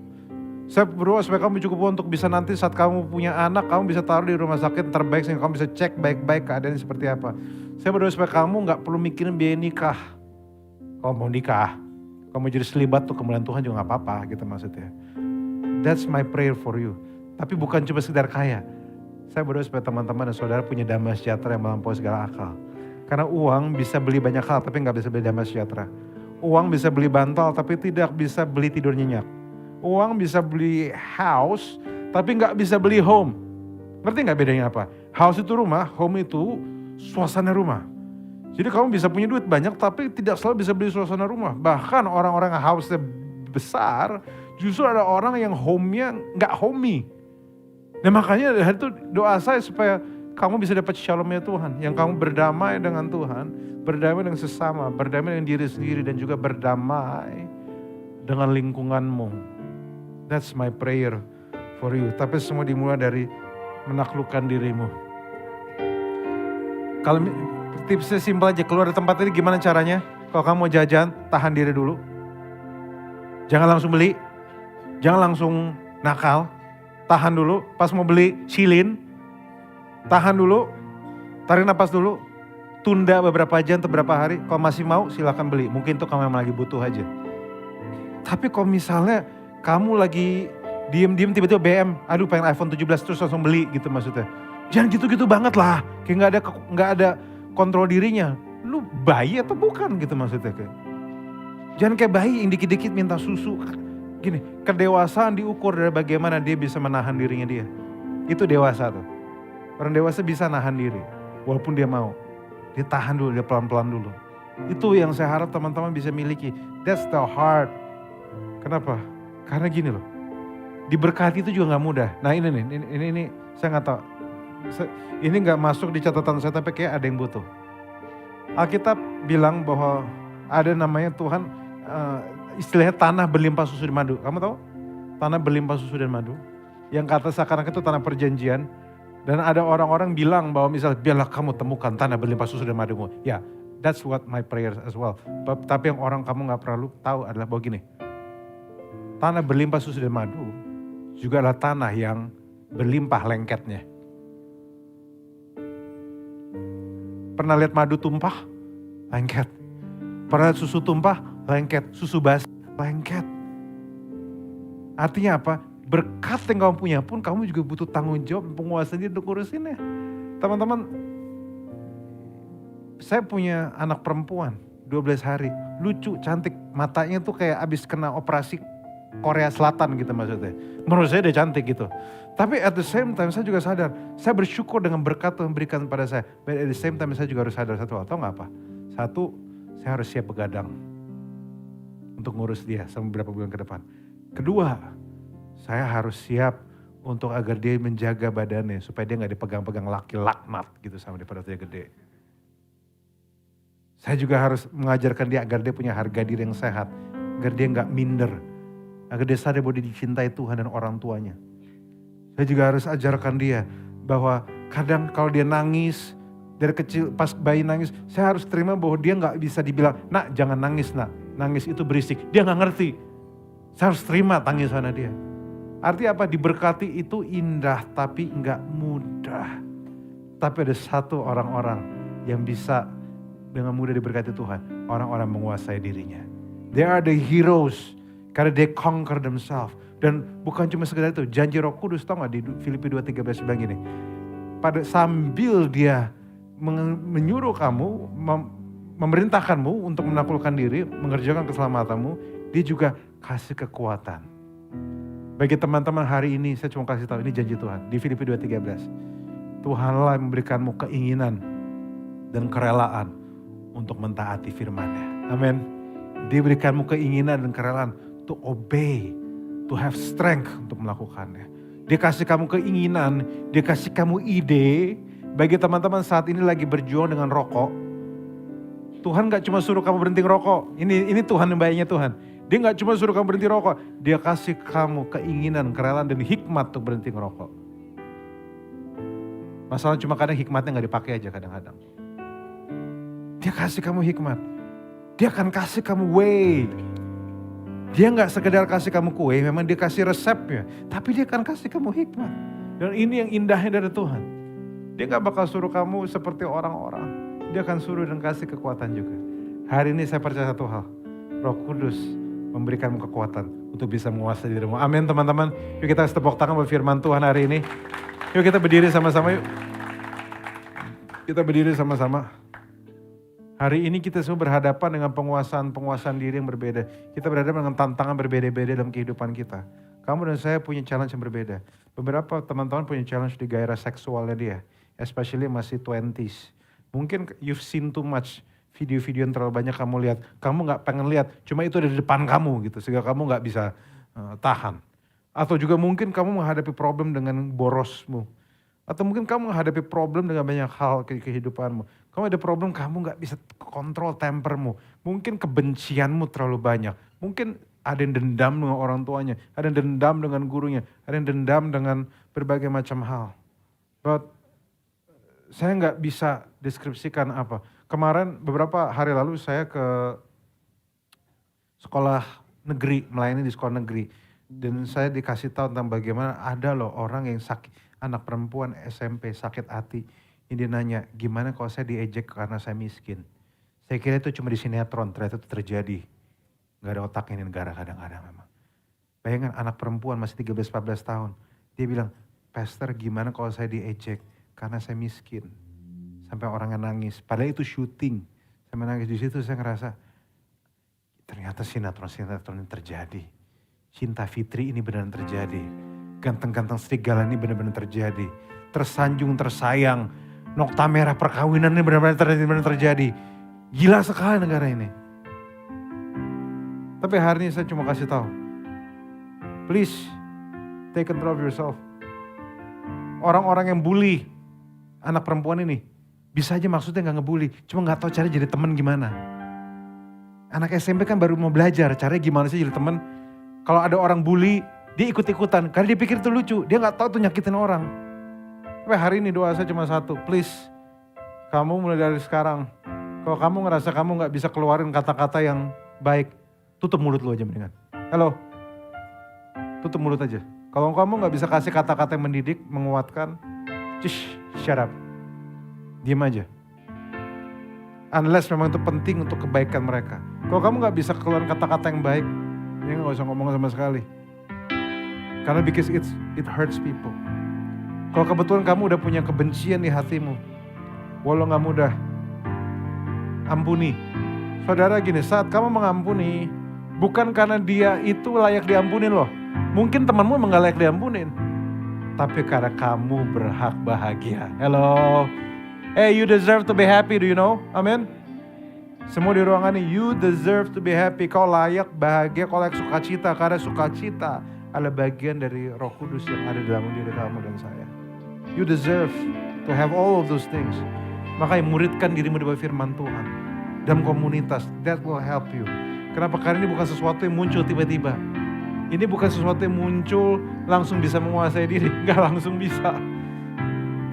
Saya berdoa supaya kamu cukup uang untuk bisa nanti saat kamu punya anak, kamu bisa taruh di rumah sakit terbaik sehingga kamu bisa cek baik-baik keadaannya seperti apa. Saya berdoa supaya kamu gak perlu mikirin biaya nikah. Kalau mau nikah, kamu jadi selibat tuh kemuliaan Tuhan juga gak apa-apa gitu maksudnya. That's my prayer for you. Tapi bukan cuma sekedar kaya. Saya berdoa supaya teman-teman dan saudara punya damai sejahtera yang melampaui segala akal. Karena uang bisa beli banyak hal tapi gak bisa beli damai sejahtera. Uang bisa beli bantal tapi tidak bisa beli tidur nyenyak. Uang bisa beli house tapi gak bisa beli home. Ngerti gak bedanya apa? House itu rumah, home itu suasana rumah. Jadi kamu bisa punya duit banyak tapi tidak selalu bisa beli suasana rumah. Bahkan orang-orang yang house-nya besar, justru ada orang yang home-nya gak homey. Dan makanya hari itu doa saya supaya kamu bisa dapat shalomnya Tuhan. Yang kamu berdamai dengan Tuhan, berdamai dengan sesama, berdamai dengan diri sendiri dan juga berdamai dengan lingkunganmu. That's my prayer for you. Tapi semua dimulai dari menaklukkan dirimu. Kalau tipsnya simpel aja, keluar dari tempat ini gimana caranya? Kalau kamu mau jajan, tahan diri dulu. Jangan langsung beli, jangan langsung nakal. Tahan dulu, pas mau beli silin. Tahan dulu, tarik napas dulu. Tunda beberapa jam atau beberapa hari. Kalau masih mau silakan beli, mungkin itu kamu yang lagi butuh aja. Tapi kalau misalnya kamu lagi diem-diem tiba-tiba BM, aduh pengen iPhone 17 terus langsung beli gitu maksudnya. Jangan gitu-gitu banget lah, kayak nggak ada kontrol dirinya. Lu bayi atau bukan gitu maksudnya kayak. Jangan kayak bayi yang dikit-dikit minta susu. Gini, kedewasaan diukur dari bagaimana dia bisa menahan dirinya dia. Itu dewasa tuh. Orang dewasa bisa nahan diri, walaupun dia mau. Dia tahan dulu, dia pelan-pelan dulu. Itu yang saya harap teman-teman bisa miliki. That's the heart. Kenapa? Karena gini loh, diberkati itu juga gak mudah. Nah ini saya gak tahu. Ini gak masuk di catatan saya, tapi kayak ada yang butuh. Alkitab bilang bahwa ada namanya Tuhan, istilahnya tanah berlimpah susu dan madu. Kamu tahu? Tanah berlimpah susu dan madu. Yang kata sekarang itu tanah perjanjian. Dan ada orang-orang bilang bahwa misalnya biarlah kamu temukan tanah berlimpah susu dan madumu. Ya, that's what my prayer as well. Tapi yang orang kamu gak perlu tahu adalah bahwa gini. Tanah berlimpah susu dan madu juga adalah tanah yang berlimpah lengketnya. Pernah lihat madu tumpah? Lengket. Pernah lihat susu tumpah? Lengket. Susu basi? Lengket. Artinya apa? Berkat yang kamu punya pun kamu juga butuh tanggung jawab penguasa sendiri untuk ngurusinnya. Teman-teman, saya punya anak perempuan 12 hari. Lucu, cantik. Matanya tuh kayak abis kena operasi Korea Selatan gitu maksudnya. Menurut saya dia cantik gitu. Tapi at the same time saya juga sadar, saya bersyukur dengan berkat Tuhan berikan pada saya. But at the same time saya juga harus sadar satu hal, tahu gak apa? Satu, saya harus siap begadang untuk ngurus dia selama beberapa bulan ke depan. Kedua, saya harus siap untuk agar dia menjaga badannya supaya dia gak dipegang-pegang laki laknat gitu sama dia pada dia gede. Saya juga harus mengajarkan dia agar dia punya harga diri yang sehat, agar dia gak minder, agar dia sadar bahwa dia dicintai Tuhan dan orang tuanya. Saya juga harus ajarkan dia bahwa kadang kalau dia nangis, dari kecil pas bayi nangis, saya harus terima bahwa dia gak bisa dibilang, nak jangan nangis nak, nangis itu berisik. Dia gak ngerti, saya harus terima tangisan dia. Artinya apa? Diberkati itu indah tapi gak mudah. Tapi ada satu orang-orang yang bisa dengan mudah diberkati Tuhan, orang-orang menguasai dirinya. They are the heroes. Karena they conquer themselves. Dan bukan cuma sekedar itu, janji Roh Kudus, tau gak di Filipi 2:13 bilang gini. Sambil dia menyuruh kamu, memerintahkanmu untuk menaklukkan diri, mengerjakan keselamatanmu, dia juga kasih kekuatan. Bagi teman-teman hari ini, saya cuma kasih tahu ini janji Tuhan. Di Filipi 2:13. Tuhanlah memberikanmu keinginan dan kerelaan untuk mentaati firman-Nya. Amin. Dia berikanmu keinginan dan kerelaan to obey, to have strength untuk melakukannya. Dia kasih kamu keinginan, dia kasih kamu ide. Bagi teman-teman saat ini lagi berjuang dengan rokok, Tuhan gak cuma suruh kamu berhenti rokok. Ini Tuhan yang baiknya Tuhan. Dia gak cuma suruh kamu berhenti rokok, dia kasih kamu keinginan, kerelaan dan hikmat untuk berhenti ngerokok. Masalah cuma kadang hikmatnya gak dipakai aja kadang-kadang. Dia kasih kamu hikmat. Dia akan kasih kamu way. Dia gak sekedar kasih kamu kue, memang dia kasih resepnya. Tapi dia akan kasih kamu hikmat. Dan ini yang indahnya dari Tuhan. Dia gak bakal suruh kamu seperti orang-orang. Dia akan suruh dan kasih kekuatan juga. Hari ini saya percaya satu hal. Roh Kudus memberikanmu kekuatan untuk bisa menguasai dirimu. Amin teman-teman. Yuk kita tepuk tangan buat firman Tuhan hari ini. Yuk kita berdiri sama-sama yuk. Kita berdiri sama-sama. Hari ini kita semua berhadapan dengan penguasaan diri yang berbeda. Kita berhadapan dengan tantangan berbeda-beda dalam kehidupan kita. Kamu dan saya punya challenge yang berbeda. Beberapa teman-teman punya challenge di gairah seksualnya dia. Especially masih 20s. Mungkin you've seen too much video-video yang terlalu banyak kamu lihat. Kamu gak pengen lihat, cuma itu ada di depan kamu gitu. Sehingga kamu gak bisa tahan. Atau juga mungkin kamu menghadapi problem dengan borosmu. Atau mungkin kamu menghadapi problem dengan banyak hal kehidupanmu. Kamu ada problem, kamu gak bisa kontrol tempermu. Mungkin kebencianmu terlalu banyak. Mungkin ada yang dendam dengan orang tuanya. Ada yang dendam dengan gurunya. Ada yang dendam dengan berbagai macam hal. But saya gak bisa deskripsikan apa. Kemarin beberapa hari lalu saya ke sekolah negeri, melayani di sekolah negeri. Dan saya dikasih tahu tentang bagaimana ada loh orang yang sakit, anak perempuan SMP sakit hati. Ini dia nanya, gimana kalau saya diejek karena saya miskin? Saya kira itu cuma di sinetron, ternyata itu terjadi. Gak ada otak ini negara kadang-kadang memang. Bayangkan anak perempuan masih 13-14 tahun. Dia bilang, Pastor gimana kalau saya diejek karena saya miskin? Sampai orangnya nangis, padahal itu syuting. Saya nangis di situ, saya ngerasa, ternyata sinetron-sinetron ini terjadi. Cinta Fitri ini benar terjadi. Ganteng-ganteng serigala ini benar-benar terjadi. Tersanjung, tersayang. Nokta merah perkawinan ini benar-benar terjadi. Gila sekali negara ini. Tapi hari ini saya cuma kasih tahu. Please, take control of yourself. Orang-orang yang bully anak perempuan ini. Bisa aja maksudnya gak ngebully. Cuma gak tahu cara jadi teman gimana. Anak SMP kan baru mau belajar. Caranya gimana sih jadi teman. Kalau ada orang bully, dia ikut-ikutan. Karena dia pikir itu lucu. Dia gak tahu tuh nyakitin orang. Tapi hari ini doa saya cuma satu. Please, kamu mulai dari sekarang. Kalau kamu ngerasa kamu gak bisa keluarin kata-kata yang baik. Tutup mulut lu aja mendingan. Halo? Tutup mulut aja. Kalau kamu gak bisa kasih kata-kata yang mendidik, menguatkan. Just shut up. Diam aja. Unless memang itu penting untuk kebaikan mereka. Kalau kamu gak bisa keluarin kata-kata yang baik. Ya gak usah ngomong sama sekali. Karena because it hurts people. Kalau kebetulan kamu udah punya kebencian di hatimu. Walau gak mudah. Ampuni. Saudara gini, saat kamu mengampuni. Bukan karena dia itu layak diampunin loh. Mungkin temanmu emang gak layak diampunin. Tapi karena kamu berhak bahagia. Hello. Hey, you deserve to be happy, do you know? Amin. Semua di ruangan ini, you deserve to be happy. Kau layak bahagia, kau layak sukacita. Karena sukacita adalah bagian dari Roh Kudus yang ada dalam diri kamu dan saya. You deserve to have all of those things. Makanya muridkan dirimu di bawah firman Tuhan. Dalam komunitas, that will help you. Kenapa? Karena ini bukan sesuatu yang muncul tiba-tiba. Ini bukan sesuatu yang muncul langsung bisa menguasai diri. Gak langsung bisa.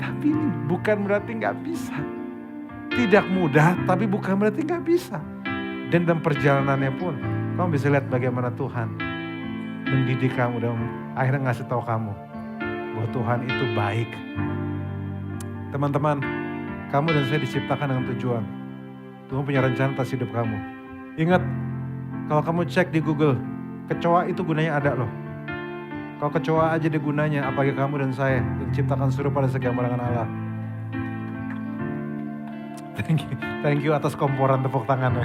Tapi ini bukan berarti gak bisa. Tidak mudah, tapi bukan berarti gak bisa. Dan dalam perjalanannya pun, kamu bisa lihat bagaimana Tuhan mendidik kamu dan akhirnya ngasih tahu kamu bahwa Tuhan itu baik. Teman-teman, kamu dan saya diciptakan dengan tujuan. Tuhan punya rencana atas hidup kamu. Ingat, kalau kamu cek di Google, kecoa itu gunanya ada loh. Kalau kecoa aja ada gunanya, apalagi kamu dan saya yang diciptakan serupa pada segambaran Allah. Thank you atas komporan tepuk tangan.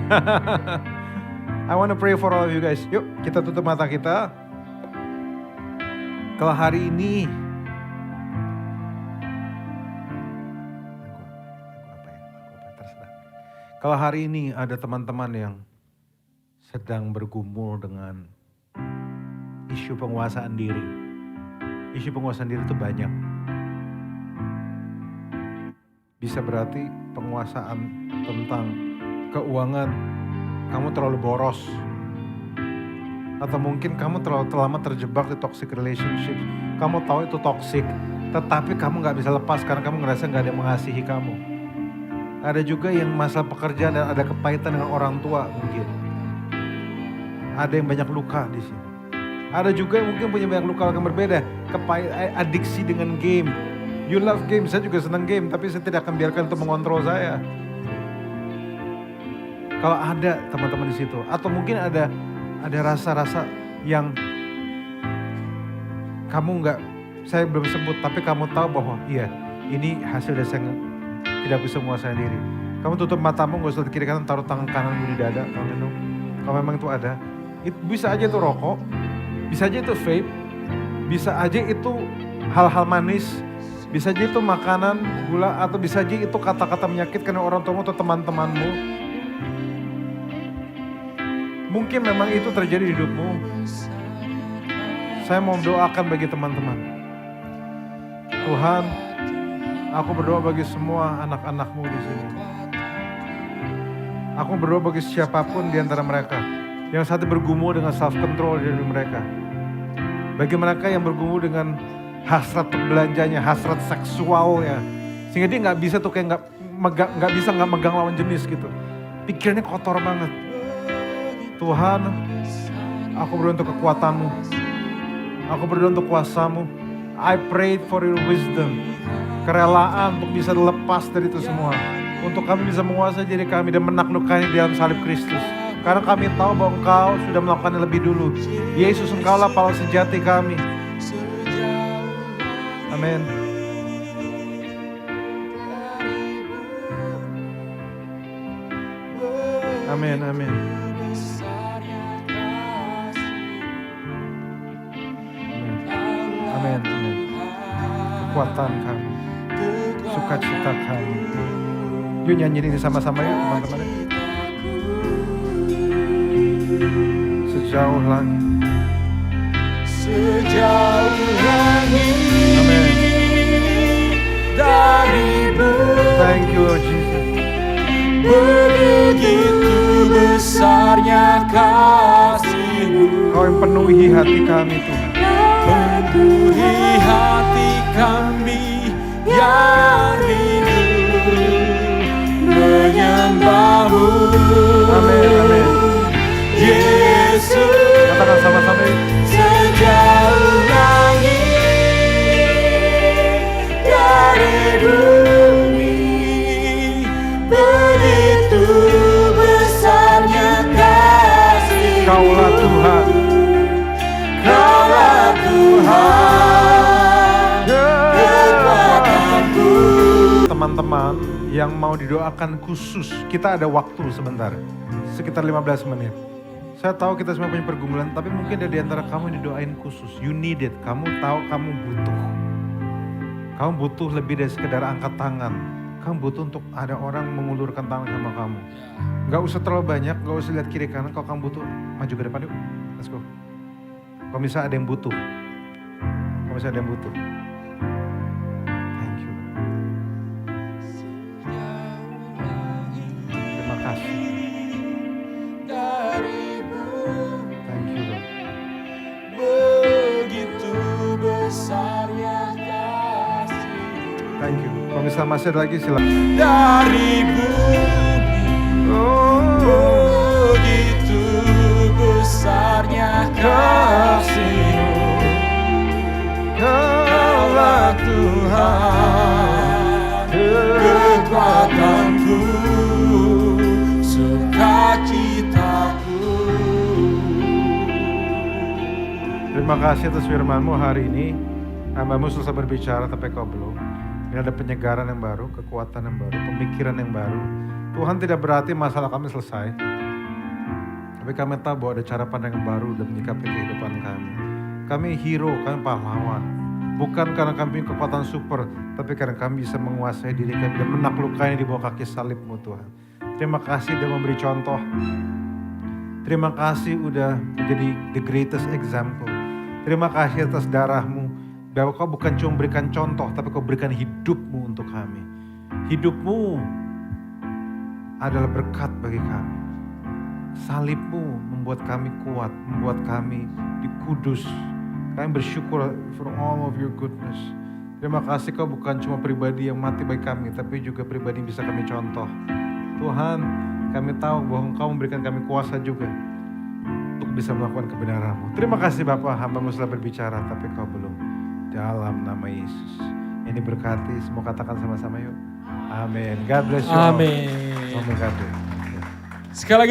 I want to pray for all of you guys. Yuk kita tutup mata kita. Kalau hari ini ada teman-teman yang sedang bergumul dengan isu penguasaan diri. Isu penguasaan diri itu banyak. Bisa berarti penguasaan tentang keuangan, kamu terlalu boros. Atau mungkin kamu terlalu lama terjebak di toxic relationship. Kamu tahu itu toxic, tetapi kamu gak bisa lepas karena kamu ngerasa gak ada yang mengasihi kamu. Ada juga yang masalah pekerjaan dan ada kepahitan dengan orang tua mungkin. Ada yang banyak luka di sini. Ada juga yang mungkin punya banyak luka yang berbeda. Adiksi dengan game. You love game, saya juga senang game, tapi saya tidak akan biarkan itu mengontrol saya. Kalau ada teman-teman di situ, atau mungkin ada rasa-rasa yang kamu saya belum sebut, tapi kamu tahu bahwa iya, ini hasil dari saya tidak bisa menguasai diri. Kamu tutup matamu, gak usah di kiri kanan, taruh tangan kananmu di dada, kalau memang itu ada. Bisa aja itu rokok, bisa aja itu vape, bisa aja itu hal-hal manis. Bisa aja itu makanan, gula, atau bisa aja itu kata-kata menyakitkan orang tuamu atau teman-temanmu. Mungkin memang itu terjadi di hidupmu. Saya mau doakan bagi teman-teman. Tuhan, aku berdoa bagi semua anak-anak-Mu di sini. Aku berdoa bagi siapapun di antara mereka yang saat ini bergumul dengan self-control di diri mereka. Bagi mereka yang bergumul dengan hasrat belanjanya, hasrat seksualnya. Sehingga dia nggak bisa tuh kayak nggak megang lawan jenis gitu. Pikirnya kotor banget. Tuhan, aku berdoa untuk kekuatan-Mu. Aku berdoa untuk kuasa-Mu. I pray for your wisdom. Kerelaan untuk bisa lepas dari itu semua. Untuk kami bisa menguasai diri kami dan menaklukkannya di dalam salib Kristus. Karena kami tahu bahwa Engkau sudah melakukannya lebih dulu. Yesus, Engkaulah pahlawan sejati kami. Amin. Amin, amin. Amin, amin. Kekuatan kami, sukacita kami. Yuk nyanyi ini sama-sama yuk teman-teman. Sejauh langit.
Sejauh langit.
Amin.
Dari bumi.
Thank you Lord Jesus.
Begitu besarnya kasih-Mu.
Kau yang penuhi hati kami Tuhan.
Penuhi hati kami yang rindu menyembah-Mu.
Amin, amin.
Yesus,
Katakan sama-sama yuk.
sejauh langit dari bumi, begitu besarnya kasih-Mu.
Kaulah Tuhan.
Kaulah Tuhan, kekuatanku.
Teman-teman yang mau didoakan khusus, kita ada waktu sebentar, sekitar 15 menit. Saya tahu kita semua punya pergumulan, tapi mungkin ada di antara kamu yang didoain khusus. You need it, kamu tahu kamu butuh. Kamu butuh lebih dari sekedar angkat tangan. Kamu butuh untuk ada orang mengulurkan tangan sama kamu. Gak usah terlalu banyak, gak usah lihat kiri kanan. Kalau kamu butuh, maju ke depan yuk. Let's go. Kalau misalnya ada yang butuh. Kalau misalnya ada yang butuh. Thank you. Terima kasih. Thank you Lord.
Begitu besarnya kasih-Mu.
Thank you. Kalau misalnya masih ada lagi silakan.
Dari bumi, begitu besarnya kasih-Mu. Kaulah Tuhan, kekuatanku, sukacitaku.
Terima kasih atas firman-Mu hari ini. Hamba-Mu selesai berbicara tapi kau belum. Ini ada penyegaran yang baru, kekuatan yang baru, pemikiran yang baru. Tuhan tidak berarti masalah kami selesai. Tapi kami tahu bahwa ada cara pandang yang baru dan menyikapi kehidupan kami. Kami hero, kami pahlawan. Bukan karena kami kekuatan super, tapi karena kami bisa menguasai diri kami dan menaklukkannya di bawah kaki salib-Mu Tuhan. Terima kasih sudah memberi contoh. Terima kasih udah menjadi the greatest example. Terima kasih atas darah-Mu. Bahwa Kau bukan cuma berikan contoh, tapi Kau berikan hidup-Mu untuk kami. Hidup-Mu adalah berkat bagi kami. Salib-Mu membuat kami kuat, membuat kami dikudus. Kami bersyukur for all of your goodness. Terima kasih Kau bukan cuma pribadi yang mati bagi kami, tapi juga pribadi yang bisa kami contoh. Tuhan, kami tahu bahwa Engkau memberikan kami kuasa juga untuk bisa melakukan kebenaran-Mu. Terima kasih Bapak, hamba-Mu sudah berbicara, tapi Kau belum. Dalam nama Yesus. Ini berkati, semua katakan sama-sama yuk. Amin. God bless you all.
Amin.
Amin.
Sekali lagi